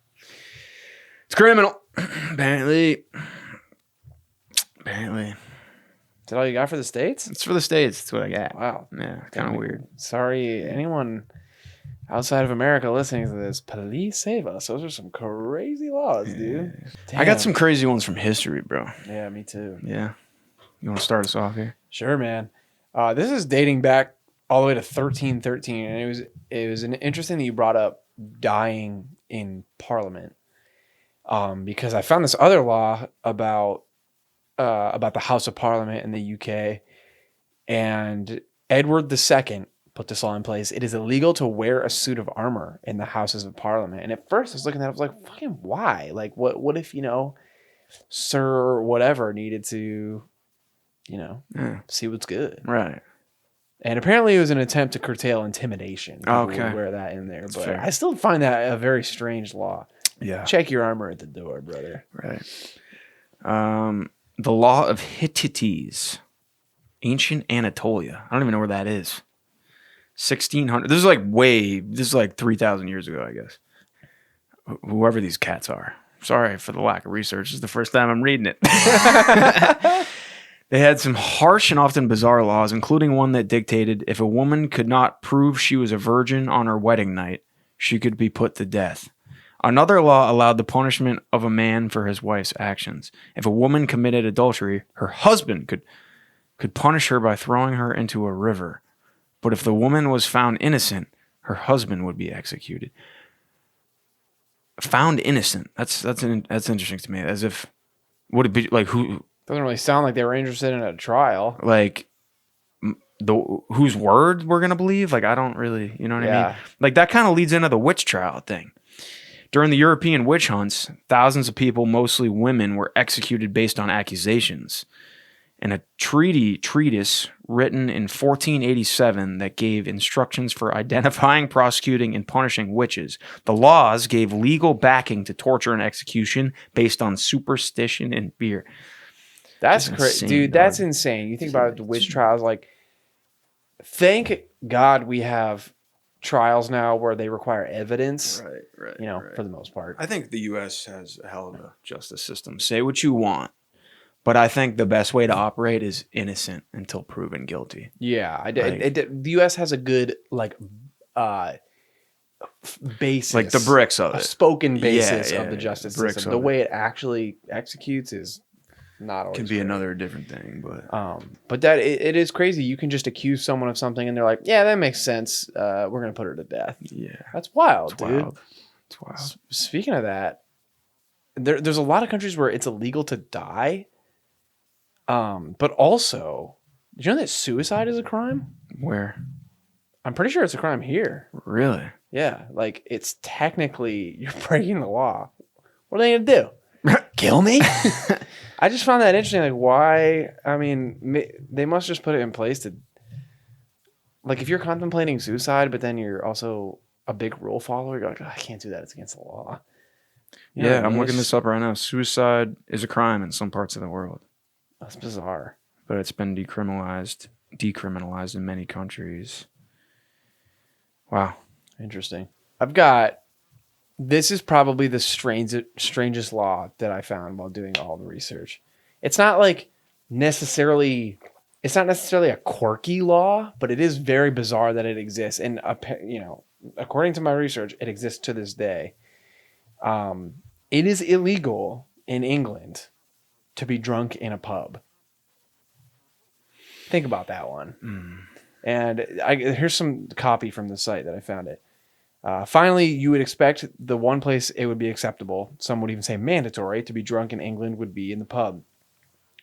It's criminal. Apparently. Is that all you got for the States? It's for the States. That's what I got. Wow. Yeah, kind of weird. Sorry, anyone outside of America listening to this, please save us. Those are some crazy laws, dude. I got some crazy ones from history, bro. Yeah, me too. Yeah. You want to start us off here? Sure, man. This is dating back all the way to 1313, and it was interesting that you brought up dying in Parliament, because I found this other law about the House of Parliament in the UK, and Edward II put this law in place. It is illegal to wear a suit of armor in the Houses of Parliament. And at first I was looking at it, I was like, fucking why? Like, what if, Sir whatever needed to, see what's good. Right. And apparently it was an attempt to curtail intimidation. People Okay. would wear that in there. That's but fair. I still find that a very strange law. Yeah. Check your armor at the door, brother. Right. The law of Hittites. Ancient Anatolia. I don't even know where that is. 1600. This is like 3,000 years ago, I guess. Whoever these cats are. Sorry for the lack of research. This is the first time I'm reading it. They had some harsh and often bizarre laws, including one that dictated if a woman could not prove she was a virgin on her wedding night, she could be put to death. Another law allowed the punishment of a man for his wife's actions. If a woman committed adultery, her husband could punish her by throwing her into a river. But if the woman was found innocent, her husband would be executed. Found innocent. That's interesting to me. As if, would it be like who? Doesn't really sound like they were interested in a trial. Like whose word we're gonna believe? Like I don't really, you know what I mean? Like that kind of leads into the witch trial thing. During the European witch hunts, thousands of people, mostly women, were executed based on accusations. And a treatise written in 1487 that gave instructions for identifying, prosecuting, and punishing witches. The laws gave legal backing to torture and execution based on superstition and fear. That's crazy, dude. That's insane. You think about the witch trials, like, thank God we have trials now where they require evidence. Right. For the most part. I think the U.S. has a hell of a justice system. Say what you want. But I think the best way to operate is innocent until proven guilty. Yeah, the U.S. has a good basis, like the bricks of a it, spoken basis of the justice system. The way it actually executes is not always can be great. another different thing, but that it is crazy. You can just accuse someone of something, and they're like, "Yeah, that makes sense. We're gonna put her to death." Yeah, that's wild, dude. It's wild. Speaking of that, there's a lot of countries where it's illegal to die. But also, did you know that suicide is a crime? Where? I'm pretty sure it's a crime here. Really? Yeah. Like, it's technically, you're breaking the law. What are they going to do? Kill me? I just found that interesting. Like, why? I mean, they must just put it in place to, like, if you're contemplating suicide, but then you're also a big rule follower, you're like, oh, I can't do that. It's against the law. I'm looking this up right now. Suicide is a crime in some parts of the world. That's bizarre. But it's been decriminalized in many countries. Wow. Interesting. This is probably the strangest law that I found while doing all the research. It's not necessarily a quirky law, but it is very bizarre that it exists. And, according to my research, it exists to this day. It is illegal in England to be drunk in a pub. Think about that one. And here's some copy from the site that I found it. Finally, you would expect the one place it would be acceptable, some would even say mandatory, to be drunk in England would be in the pub.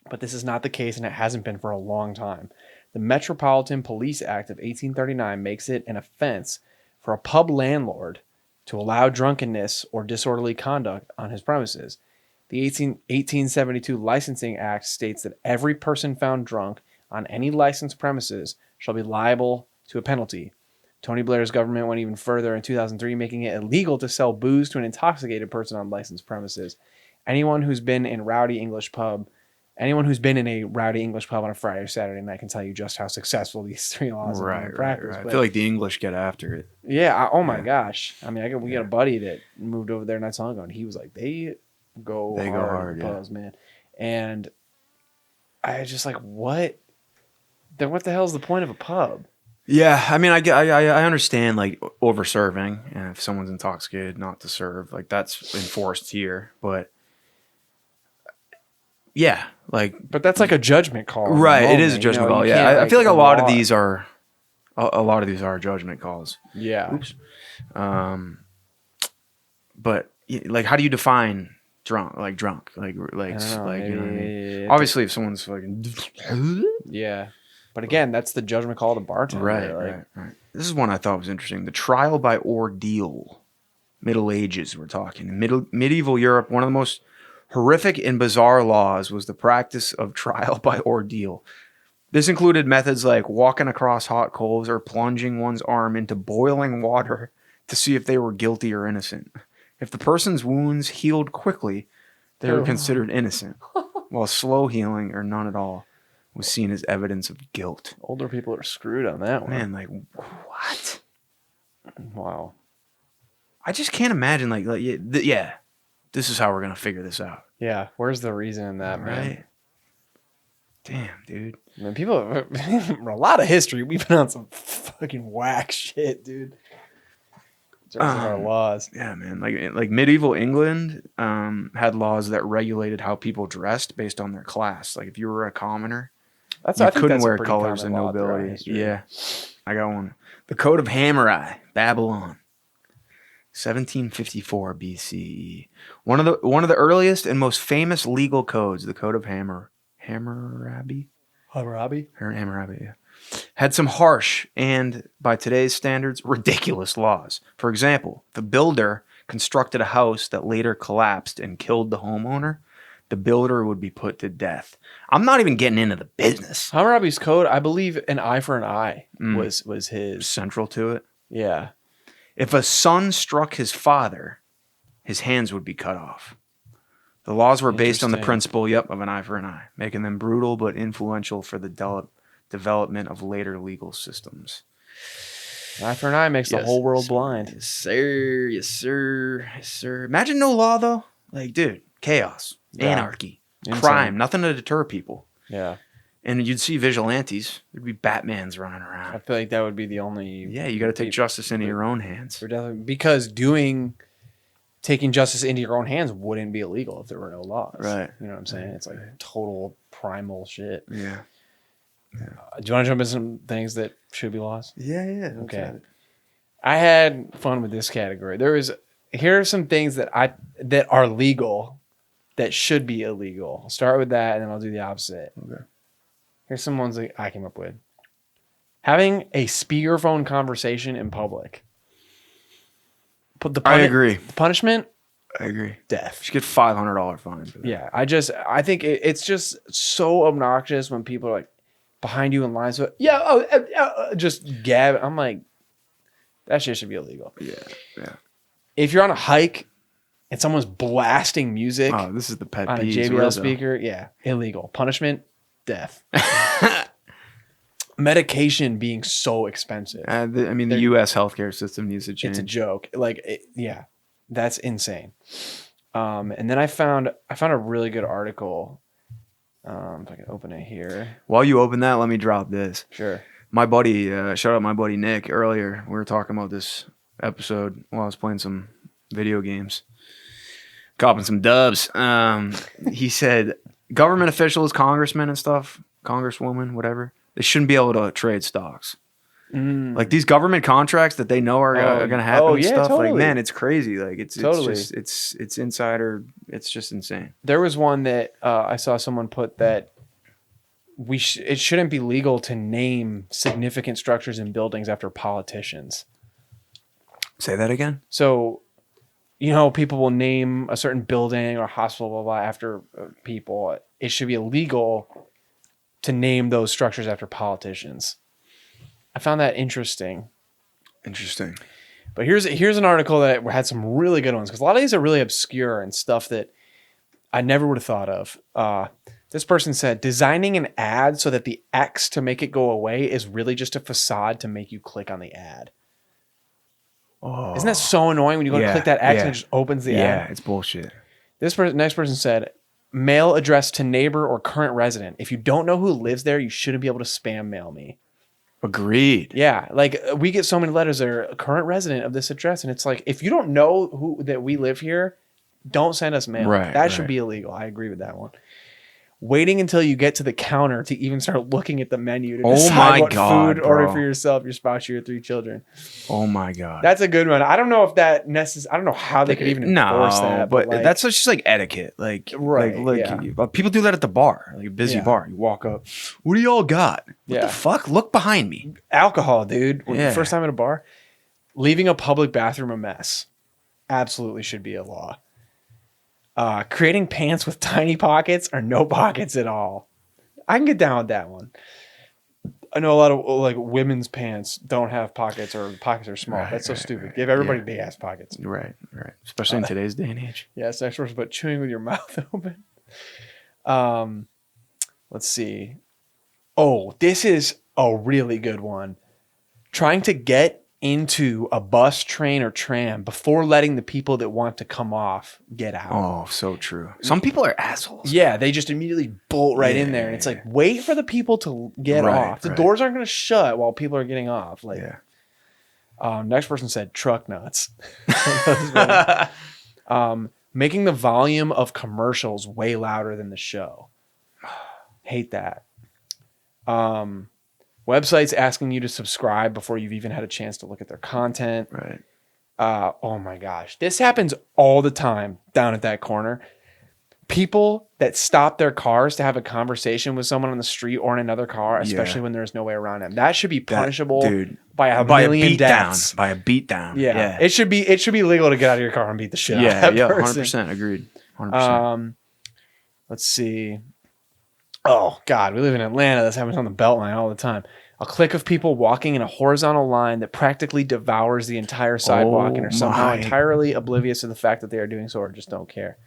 But this is not the case, and it hasn't been for a long time. The Metropolitan Police Act of 1839 makes it an offense for a pub landlord to allow drunkenness or disorderly conduct on his premises. The 1872 Licensing Act states that every person found drunk on any licensed premises shall be liable to a penalty. Tony Blair's government went even further in 2003, making it illegal to sell booze to an intoxicated person on licensed premises. Anyone who's been in a rowdy English pub on a Friday or Saturday night can tell you just how successful these three laws are in practice. Right. I feel like the English get after it. Yeah. My gosh. I mean, we got a buddy that moved over there not so long ago, and he was like, they go hard pubs, man. And I was just like, what? Then what the hell is the point of a pub? Yeah, I mean, I understand like over serving, and if someone's intoxicated, not to serve, like that's enforced here. But yeah, but that's like a judgment call, right? It is a judgment call. Yeah, I feel like a lot of these are judgment calls. Yeah. Oops. But like, how do you define drunk? Like you know what I mean? Obviously, if someone's fucking yeah. But again, that's the judgment call of the bartender. Right. This is one I thought was interesting. The trial by ordeal. Middle Ages, we're talking. In medieval Europe, one of the most horrific and bizarre laws was the practice of trial by ordeal. This included methods like walking across hot coals or plunging one's arm into boiling water to see if they were guilty or innocent. If the person's wounds healed quickly, they were considered innocent, while slow healing or none at all was seen as evidence of guilt. Older people are screwed on that one. Man, like, what? Wow. I just can't imagine, this is how we're going to figure this out. Yeah, where's the reason in that, man? Right? Damn, dude. Man, people, a lot of history, we've been on some fucking whack shit, dude. In terms of our laws. Yeah, man. Like medieval England had laws that regulated how people dressed based on their class. Like, if you were a commoner, you couldn't wear colors and nobility. Yeah, I got one. The Code of Hammurabi, Babylon, 1754 BCE. One of the earliest and most famous legal codes, the Code of Hammurabi, yeah, had some harsh and, by today's standards, ridiculous laws. For example, if a builder constructed a house that later collapsed and killed the homeowner, the builder would be put to death. I'm not even getting into the business. Hammurabi's code, I believe an eye for an eye was his. Central to it? Yeah. If a son struck his father, his hands would be cut off. The laws were based on the principle, of an eye for an eye, making them brutal but influential for the development of later legal systems. An eye for an eye makes the whole world blind. Yes, sir. Yes, sir. Yes, sir. Imagine no law, though. Like, dude, chaos, anarchy, crime, nothing to deter people. Yeah. And you'd see vigilantes. There'd be Batmans running around. I feel like that would be the only... Yeah, you got to take justice into your own hands. Because taking justice into your own hands wouldn't be illegal if there were no laws. Right. You know what I'm saying? It's like total primal shit. Yeah. Do you want to jump into some things that should be laws? Yeah. Okay. I had fun with this category. Here are some things that are legal that should be illegal. I'll start with that, and then I'll do the opposite. Okay. Here's some ones that I came up with. Having a speakerphone conversation in public. I agree. The punishment? I agree. Death. You should get $500 fine for that. Yeah, I think it's just so obnoxious when people are like behind you in line. So just gab. I'm like, that shit should be illegal. Yeah. If you're on a hike and someone's blasting music, this is the pet on peeve. a JBL speaker, illegal. Punishment, death. Medication being so expensive. The U.S. healthcare system needs to change. It's a joke. That's insane. And then I found a really good article. If I can open it here. While you open that, let me drop this. Sure. My buddy, shout out my buddy Nick. Earlier, we were talking about this episode while I was playing some video games, copping some dubs. He said government officials, congressmen and stuff, congresswoman, whatever, they shouldn't be able to trade stocks. Like these government contracts that they know are going to happen and stuff. Totally. Like, man, it's crazy. Like it's insider. It's just insane. There was one that I saw someone put that it shouldn't be legal to name significant structures and buildings after politicians. Say that again. So, you know, people will name a certain building or hospital, blah, blah, after people. It should be illegal to name those structures after politicians. I found that interesting. Interesting. But here's an article that had some really good ones, because a lot of these are really obscure and stuff that I never would have thought of. This person said, designing an ad so that the X to make it go away is really just a facade to make you click on the ad. Oh. Isn't that so annoying when you go to click that X and it just opens the ad? Yeah, it's bullshit. Next person said, mail addressed to neighbor or current resident. If you don't know who lives there, you shouldn't be able to spam mail me. Agreed. Yeah, like we get so many letters that are a current resident of this address, and it's like, if you don't know that we live here, don't send us mail. Right, that should be illegal. I agree with that one. Waiting until you get to the counter to even start looking at the menu to decide what food order for yourself, your spouse, your 3 children. Oh my God. That's a good one. I don't know if that I don't know how they could even enforce that. But like, that's just like etiquette. Like, people do that at the bar, like a busy bar. You walk up, what do y'all got? What the fuck? Look behind me. Alcohol, dude. First time at a bar. Leaving a public bathroom a mess. Absolutely should be a law. Creating pants with tiny pockets or no pockets at all. I can get down with that one. I know a lot of like women's pants don't have pockets or the pockets are small. That's so stupid. Give everybody big ass pockets. Right. Especially in today's day and age. Yes, next person, but chewing with your mouth open. Let's see. Oh, this is a really good one. Trying to get into a bus, train, or tram before letting the people that want to come off get out. Oh, so true. Some people are assholes. Yeah, they just immediately bolt right in there. And it's like, wait for the people to get off. The doors aren't going to shut while people are getting off. Like, next person said truck nuts. Making the volume of commercials way louder than the show. Hate that. Websites asking you to subscribe before you've even had a chance to look at their content. Right. Oh my gosh. This happens all the time down at that corner. People that stop their cars to have a conversation with someone on the street or in another car, especially when there's no way around them. That should be punishable by a million deaths. By a beat down. Yeah. It should be legal to get out of your car and beat the shit out of that person. 100%. Agreed. 100%. Let's see. Oh, God, we live in Atlanta. This happens on the Beltline all the time. A clique of people walking in a horizontal line that practically devours the entire sidewalk and are somehow entirely oblivious to the fact that they are doing so or just don't care.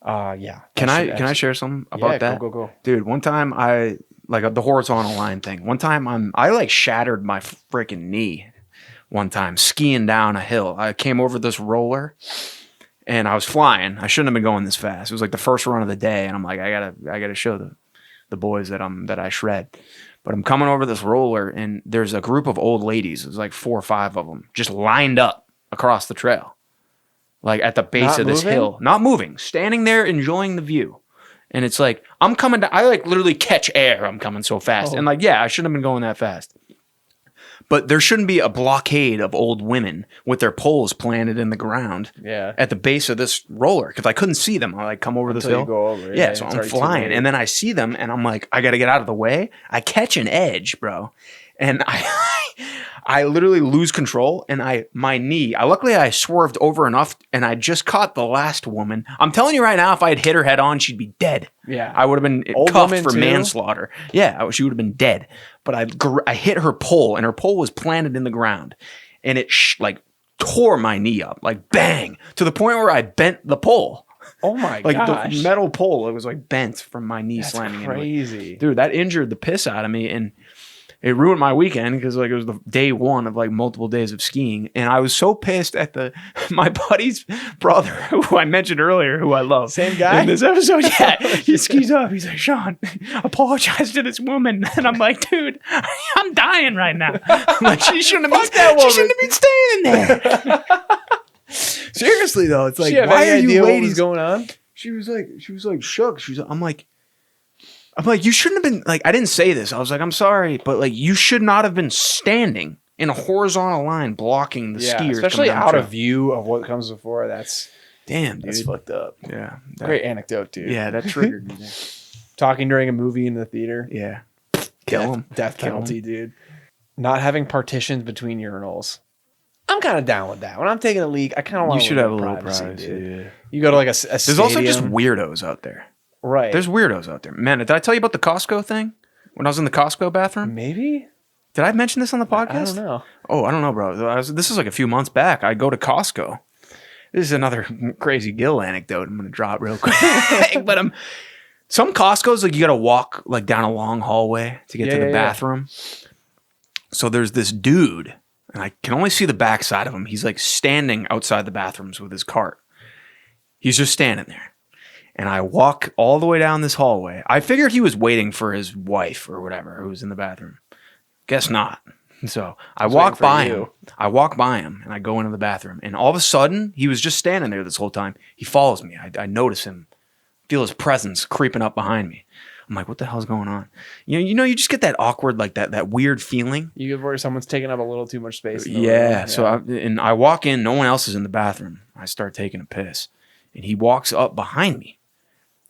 Can I share something about that? Go. Dude, one time the horizontal line thing. One time I shattered my freaking knee one time skiing down a hill. I came over this roller. And I was flying. I shouldn't have been going this fast. It was like the first run of the day, and I'm like, I gotta show the boys that I shred. But I'm coming over this roller, and there's a group of old ladies. There's like 4 or 5 of them, just lined up across the trail, like at the base of this hill, not moving, standing there enjoying the view. And it's like I'm coming down. I literally catch air. I'm coming so fast, and I shouldn't have been going that fast. But there shouldn't be a blockade of old women with their poles planted in the ground at the base of this roller because I couldn't see them. I come over this hill. You go over, so I'm flying, and then I see them, and I'm like, I got to get out of the way. I catch an edge, bro, and I literally lose control, and my knee. Luckily, I swerved over enough, and I just caught the last woman. I'm telling you right now, if I had hit her head on, she'd be dead. Yeah, I would have been cuffed for manslaughter. Yeah, she would have been dead. But I hit her pole, and her pole was planted in the ground, and it tore my knee up, bang, to the point where I bent the pole. Oh my gosh. The metal pole, it was bent from my knee slamming into it. Crazy. Dude, that injured the piss out of me, and it ruined my weekend because it was the day one of multiple days of skiing, and I was so pissed at my buddy's brother, who I mentioned earlier, who I love. Same guy in this episode. Yeah, he skis up. He's like, Sean, apologize to this woman, and I'm like, dude, I'm dying right now. I'm like, she shouldn't have been staying there. Seriously though, it's like, why are you ladies what was going on? She was like shook. I'm like, I'm like, you shouldn't have been, like, I didn't say this. I was like, I'm sorry, but like, you should not have been standing in a horizontal line blocking the skiers. Especially out of view of what comes before. That's damn, dude. That's fucked up. Yeah. Great anecdote, dude. Yeah, that triggered me. Talking during a movie in the theater. Yeah. Kill him. Death penalty, dude. Not having partitions between urinals. I'm kind of down with that. When I'm taking a leak, I kind of want you should have a little privacy, dude. yeah. You go to like a There's stadium. also just weirdos out there. Right. There's weirdos out there. Man, did I tell you about the Costco thing? When I was in the Costco bathroom? Maybe? Did I mention this on the podcast? I don't know. Oh, I don't know, bro. This is like a few months back. I go to Costco. This is another crazy GILL anecdote I'm going to drop real quick. But some Costco's, like, you got to walk like down a long hallway to get to the bathroom. So there's this dude, and I can only see the backside of him. He's like standing outside the bathrooms with his cart. He's just standing there. And I walk all the way down this hallway. I figured he was waiting for his wife or whatever who was in the bathroom. Guess not. So I walk by him. I walk by him and I go into the bathroom. And all of a sudden, he was just standing there this whole time. He follows me. I notice him, feel his presence creeping up behind me. I'm like, what the hell's going on? You know, you just get that awkward, like that weird feeling. You get where someone's taking up a little too much space. In the room. room. So I walk in. No one else is in the bathroom. I start taking a piss. And he walks up behind me.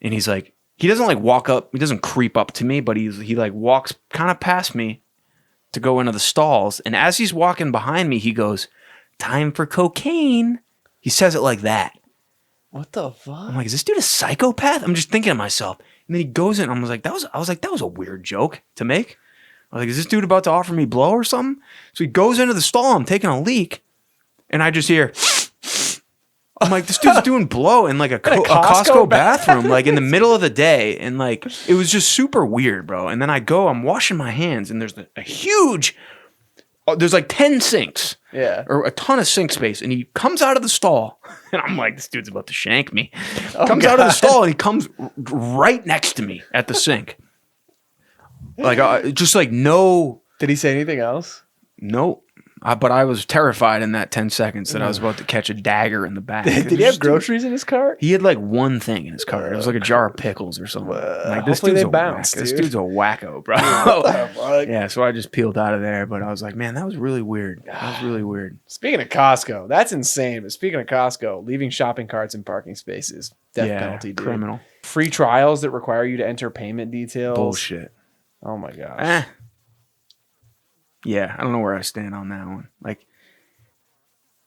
And he's like, he doesn't like walk up. He doesn't creep up to me, but he like walks kind of past me to go into the stalls. And as he's walking behind me, he goes, "Time for cocaine." He says it like that. What the fuck? I'm like, is this dude a psychopath? I'm just thinking to myself. And then he goes in. I was like, that was a weird joke to make. I was like, is this dude about to offer me blow or something? So he goes into the stall. I'm taking a leak, and I just hear. I'm like, this dude's doing blow in like a Costco bathroom, like in the middle of the day. And like, it was just super weird, bro. And then I'm washing my hands, and there's a huge, there's like 10 sinks. Yeah. Or a ton of sink space. And he comes out of the stall, and I'm like, this dude's about to shank me. Comes out of the stall, and he comes right next to me at the sink. Like, just like no. Did he say anything else? Nope. But I was terrified in that 10 seconds that I was about to catch a dagger in the back. Did he have groceries in his cart? He had like one thing in his cart. It was like a jar of pickles or something. Like, this hopefully dude's they bounced. This dude's a wacko, bro. Yeah, so I just peeled out of there. But I was like, man, that was really weird. That was really weird. Speaking of Costco, that's insane. But speaking of Costco, leaving shopping carts in parking spaces, death penalty, dude. Criminal. Free trials that require you to enter payment details. Bullshit. Oh my gosh. Yeah, I don't know where I stand on that one. Like,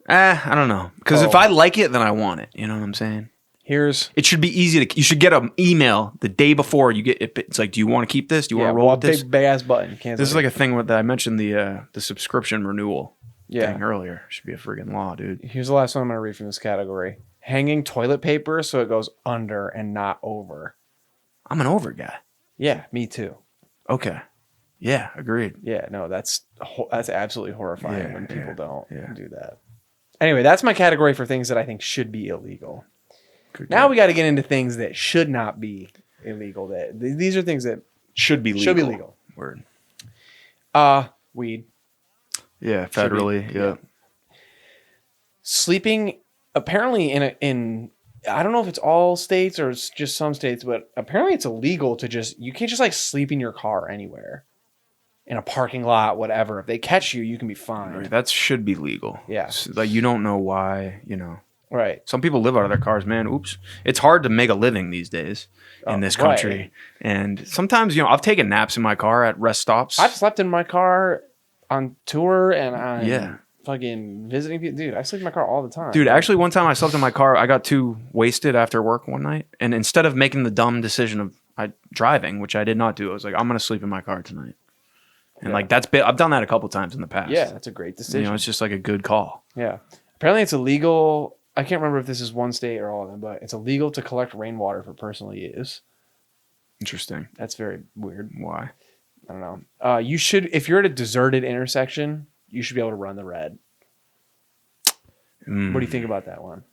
I don't know. Because if I like it, then I want it. You know what I'm saying? It should be easy you should get an email the day before you get it. It's like, do you want to keep this? Do you want to roll with this? Big ass button. This is like a thing with I mentioned the subscription renewal thing earlier. It should be a friggin' law, dude. Here's the last one I'm going to read from this category. Hanging toilet paper so it goes under and not over. I'm an over guy. Yeah, me too. Okay. Yeah, agreed. Yeah, no, that's absolutely horrifying when people don't do that. Anyway, that's my category for things that I think should be illegal. Now we got to get into things that should not be illegal. These are things that should be legal. Should be legal. Word. Weed. Yeah, federally. Yeah. Sleeping apparently in I don't know if it's all states or it's just some states, but apparently it's illegal to you can't just like sleep in your car anywhere. In a parking lot, whatever. If they catch you, you can be fined. Right, that should be legal. Yeah. Like, you don't know why, you know. Right. Some people live out of their cars, man. Oops. It's hard to make a living these days in this country. Right. And sometimes, I've taken naps in my car at rest stops. I've slept in my car on tour and on fucking visiting people. Dude, I sleep in my car all the time. Dude, actually, one time I slept in my car. I got too wasted after work one night. And instead of making the dumb decision of driving, which I did not do, I was like, I'm going to sleep in my car tonight. And like I've done that a couple times in the past. Yeah, that's a great decision. It's just like a good call. Yeah. Apparently it's illegal. I can't remember if this is one state or all of them, but it's illegal to collect rainwater for personal use. Interesting. That's very weird. Why? I don't know. You should, if you're at a deserted intersection, you should be able to run the red. What do you think about that one?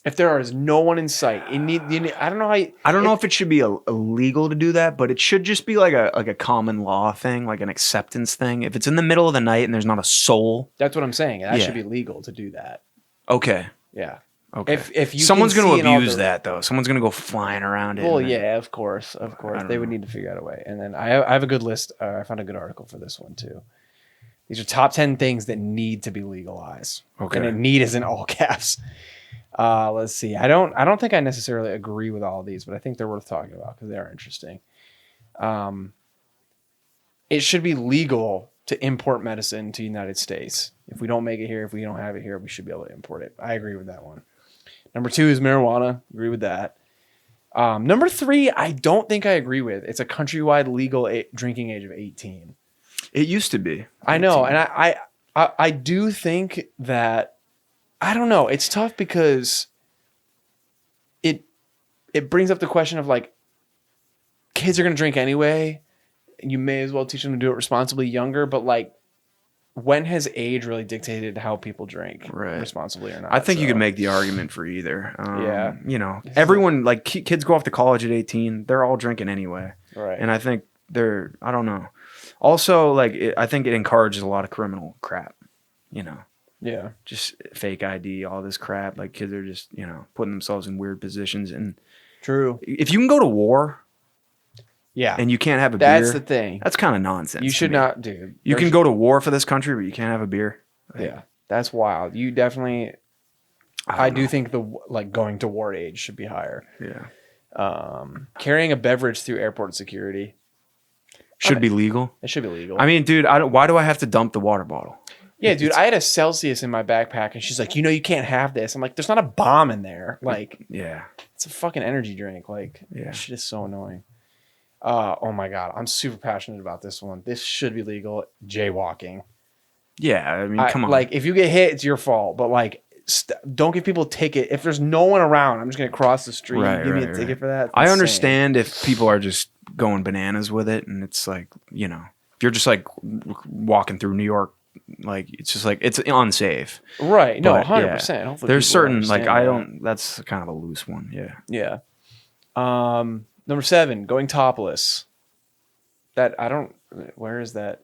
If there is no one in sight, I don't know how. I don't know if it should be illegal to do that, but it should just be like a common law thing, like an acceptance thing. If it's in the middle of the night and there's not a soul, that's what I'm saying. That should be legal to do that. Okay. Yeah. Okay. If you Someone's can going see to in all abuse the- that though. Someone's going to go flying around it. Well, and then- yeah, of course, I they don't would know. need to figure out a way. And then I have a good list. I found a good article for this one too. These are top 10 things that need to be legalized. Okay. And it need is in all caps. Let's see. I don't think I necessarily agree with all of these, but I think they're worth talking about because they are interesting. It should be legal to import medicine to the United States. If we don't make it here, if we don't have it here, we should be able to import it. I agree with that one. Number 2 is marijuana. Agree with that. Number 3, I don't think I agree with. It's a countrywide legal drinking age of 18. It used to be. I know, 18. and I do think that I don't know. It's tough because it brings up the question of like kids are going to drink anyway. You may as well teach them to do it responsibly younger, but like when has age really dictated how people drink responsibly or not? I think you could make the argument for either. Yeah. You know, everyone, like kids go off to college at 18, they're all drinking anyway. Right. And I think I don't know. Also, like, I think it encourages a lot of criminal crap, you know. Yeah. Just fake ID, all this crap. Like kids are just, you know, putting themselves in weird positions. And True. if you can go to war, yeah, and you can't have a that's beer, the thing. that's kind of nonsense. You to should me. not, dude. You can go to war for this country, but you can't have a beer. Like, Yeah, that's wild. You definitely. I do think the like going to war age should be higher. Yeah. Carrying a beverage through airport security Should be legal. It should be legal. I mean, dude, why do I have to dump the water bottle? Yeah, dude, I had a Celsius in my backpack, and she's like, you can't have this. I'm like, there's not a bomb in there. Like, Yeah. it's a fucking energy drink. Like, that shit is so annoying. Oh my God. I'm super passionate about this one. This should be legal. Jaywalking. Yeah, I mean, come on. Like, if you get hit, it's your fault. But, like, don't give people a ticket. If there's no one around, I'm just going to cross the street. Give me a ticket for that. It's I insane. understand if people are just going bananas with it, and it's like, you know, if you're just like walking through New York, like it's just like it's unsafe. Right. No, But, 100%. yeah, Hopefully there's people certain like understand I that. don't. That's kind of a loose one. Yeah. Yeah. Number 7, going topless. That I don't. Where is that?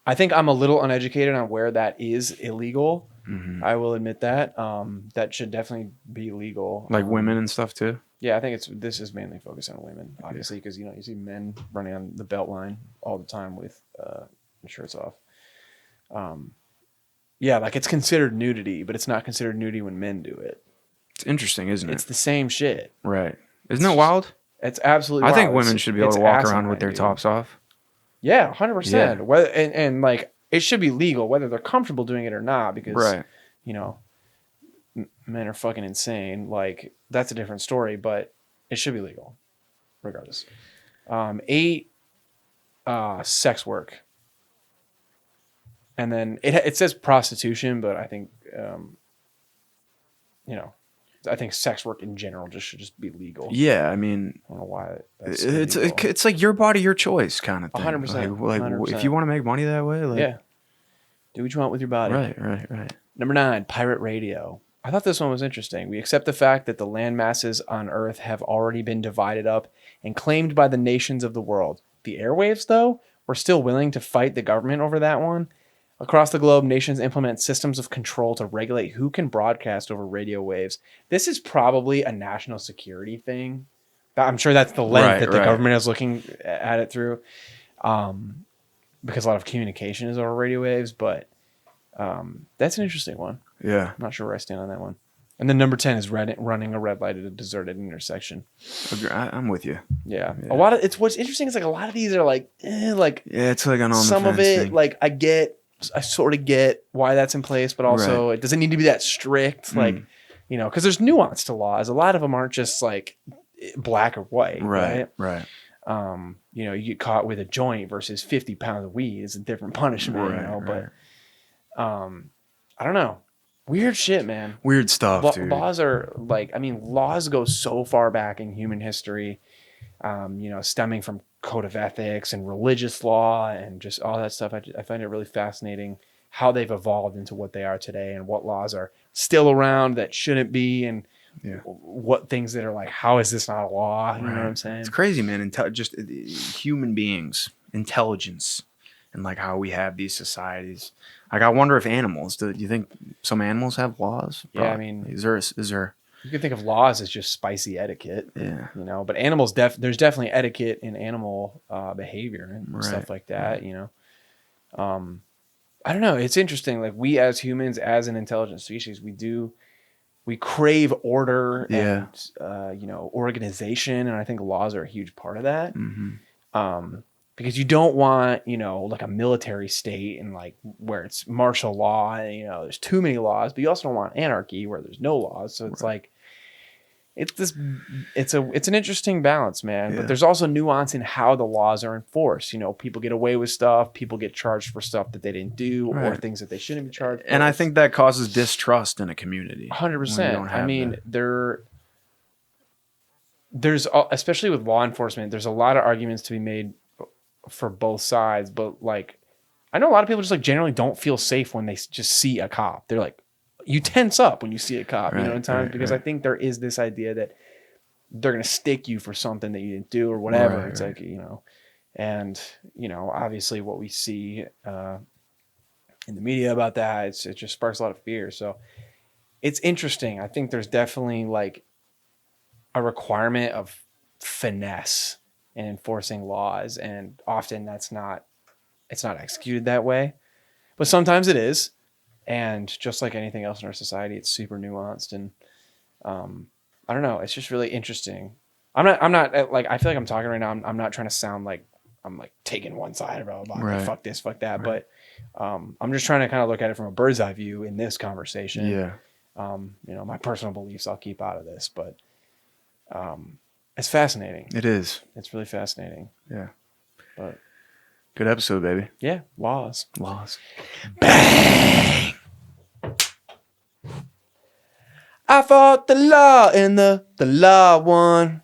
I think I'm a little uneducated on where that is illegal. Mm-hmm. I will admit that. That should definitely be legal. Like women and stuff too. Yeah, I think this is mainly focused on women, obviously, because you see men running on the belt line all the time with shirts off. Yeah, like it's considered nudity, but it's not considered nudity when men do it. It's interesting, isn't it? It's the same shit. Right. Isn't that wild? It's absolutely. I think wild. women should be able It's to walk asinine, around with their dude. tops off. Yeah, 100%. Yeah. Whether and like it should be legal, whether they're comfortable doing it or not, because you know, men are fucking insane. Like that's a different story, but it should be legal, regardless. 8, sex work, and then it says prostitution, but I think you know, I think sex work in general should just be legal. Yeah, I mean, I don't know why that's it's like your body, your choice kind of thing. 100%. Like 100%. if you want to make money that way, like Yeah. Do what you want with your body. Right. Number 9, pirate radio. I thought this one was interesting. We accept the fact that the land masses on Earth have already been divided up and claimed by the nations of the world. The airwaves, though, we're still willing to fight the government over that one. Across the globe, nations implement systems of control to regulate who can broadcast over radio waves. This is probably a national security thing. I'm sure that's the lens that the government is looking at it through. Because a lot of communication is over radio waves, but that's an interesting one. Yeah. I'm not sure where I stand on that one. And then number 10 is running a red light at a deserted intersection. I'm with you. Yeah. A lot of what's interesting is like a lot of these are like yeah, it's like an on some the of fence it thing. like I sort of get why that's in place, but also it doesn't need to be that strict. Like, you know, because there's nuance to laws. A lot of them aren't just like black or white. Right. You know, you get caught with a joint versus 50 pounds of weed is a different punishment, you know, but I don't know. Weird shit, man. Weird stuff, dude. Laws are like, I mean, laws go so far back in human history, you know, stemming from code of ethics and religious law and just all that stuff. I find it really fascinating how they've evolved into what they are today and what laws are still around that shouldn't be and what things that are like, how is this not a law? You know what I'm saying? It's crazy, man. Just human beings, intelligence. and like how we have these societies. Like I wonder if animals. Do you think some animals have laws? Yeah, I mean, is there? You can think of laws as just spicy etiquette. Yeah. You know, but animals there's definitely etiquette in animal behavior and stuff like that. You know, I don't know. It's interesting. Like we as humans, as an intelligent species, we crave order and you know, organization, and I think laws are a huge part of that. Because you don't want, you know, like a military state and like where it's martial law and, you know, there's too many laws, but you also don't want anarchy where there's no laws. So it's like it's an interesting balance, man. Yeah. But there's also nuance in how the laws are enforced. You know, people get away with stuff, people get charged for stuff that they didn't do or things that they shouldn't be charged for. And I think that causes distrust in a community. 100%. I mean, there's especially with law enforcement, there's a lot of arguments to be made for both sides, but like I know a lot of people just like generally don't feel safe when they just see a cop. They're like, you tense up when you see a cop, you know, in times because I think there is this idea that they're gonna stick you for something that you didn't do or whatever. It's like, you know, and you know, obviously what we see in the media about that, it just sparks a lot of fear. So it's interesting. I think there's definitely like a requirement of finesse in enforcing laws, and often it's not executed that way, but sometimes it is. And just like anything else in our society, it's super nuanced, and I don't know, it's just really interesting. I'm not like, I feel like I'm talking right now, I'm not trying to sound like I'm like taking one side of it, like, fuck this, fuck that, but I'm just trying to kind of look at it from a bird's eye view in this conversation. You know, my personal beliefs I'll keep out of this, but it's fascinating. It is. It's really fascinating. Yeah. But good episode, baby. Yeah, laws. Bang! I fought the law and the law won.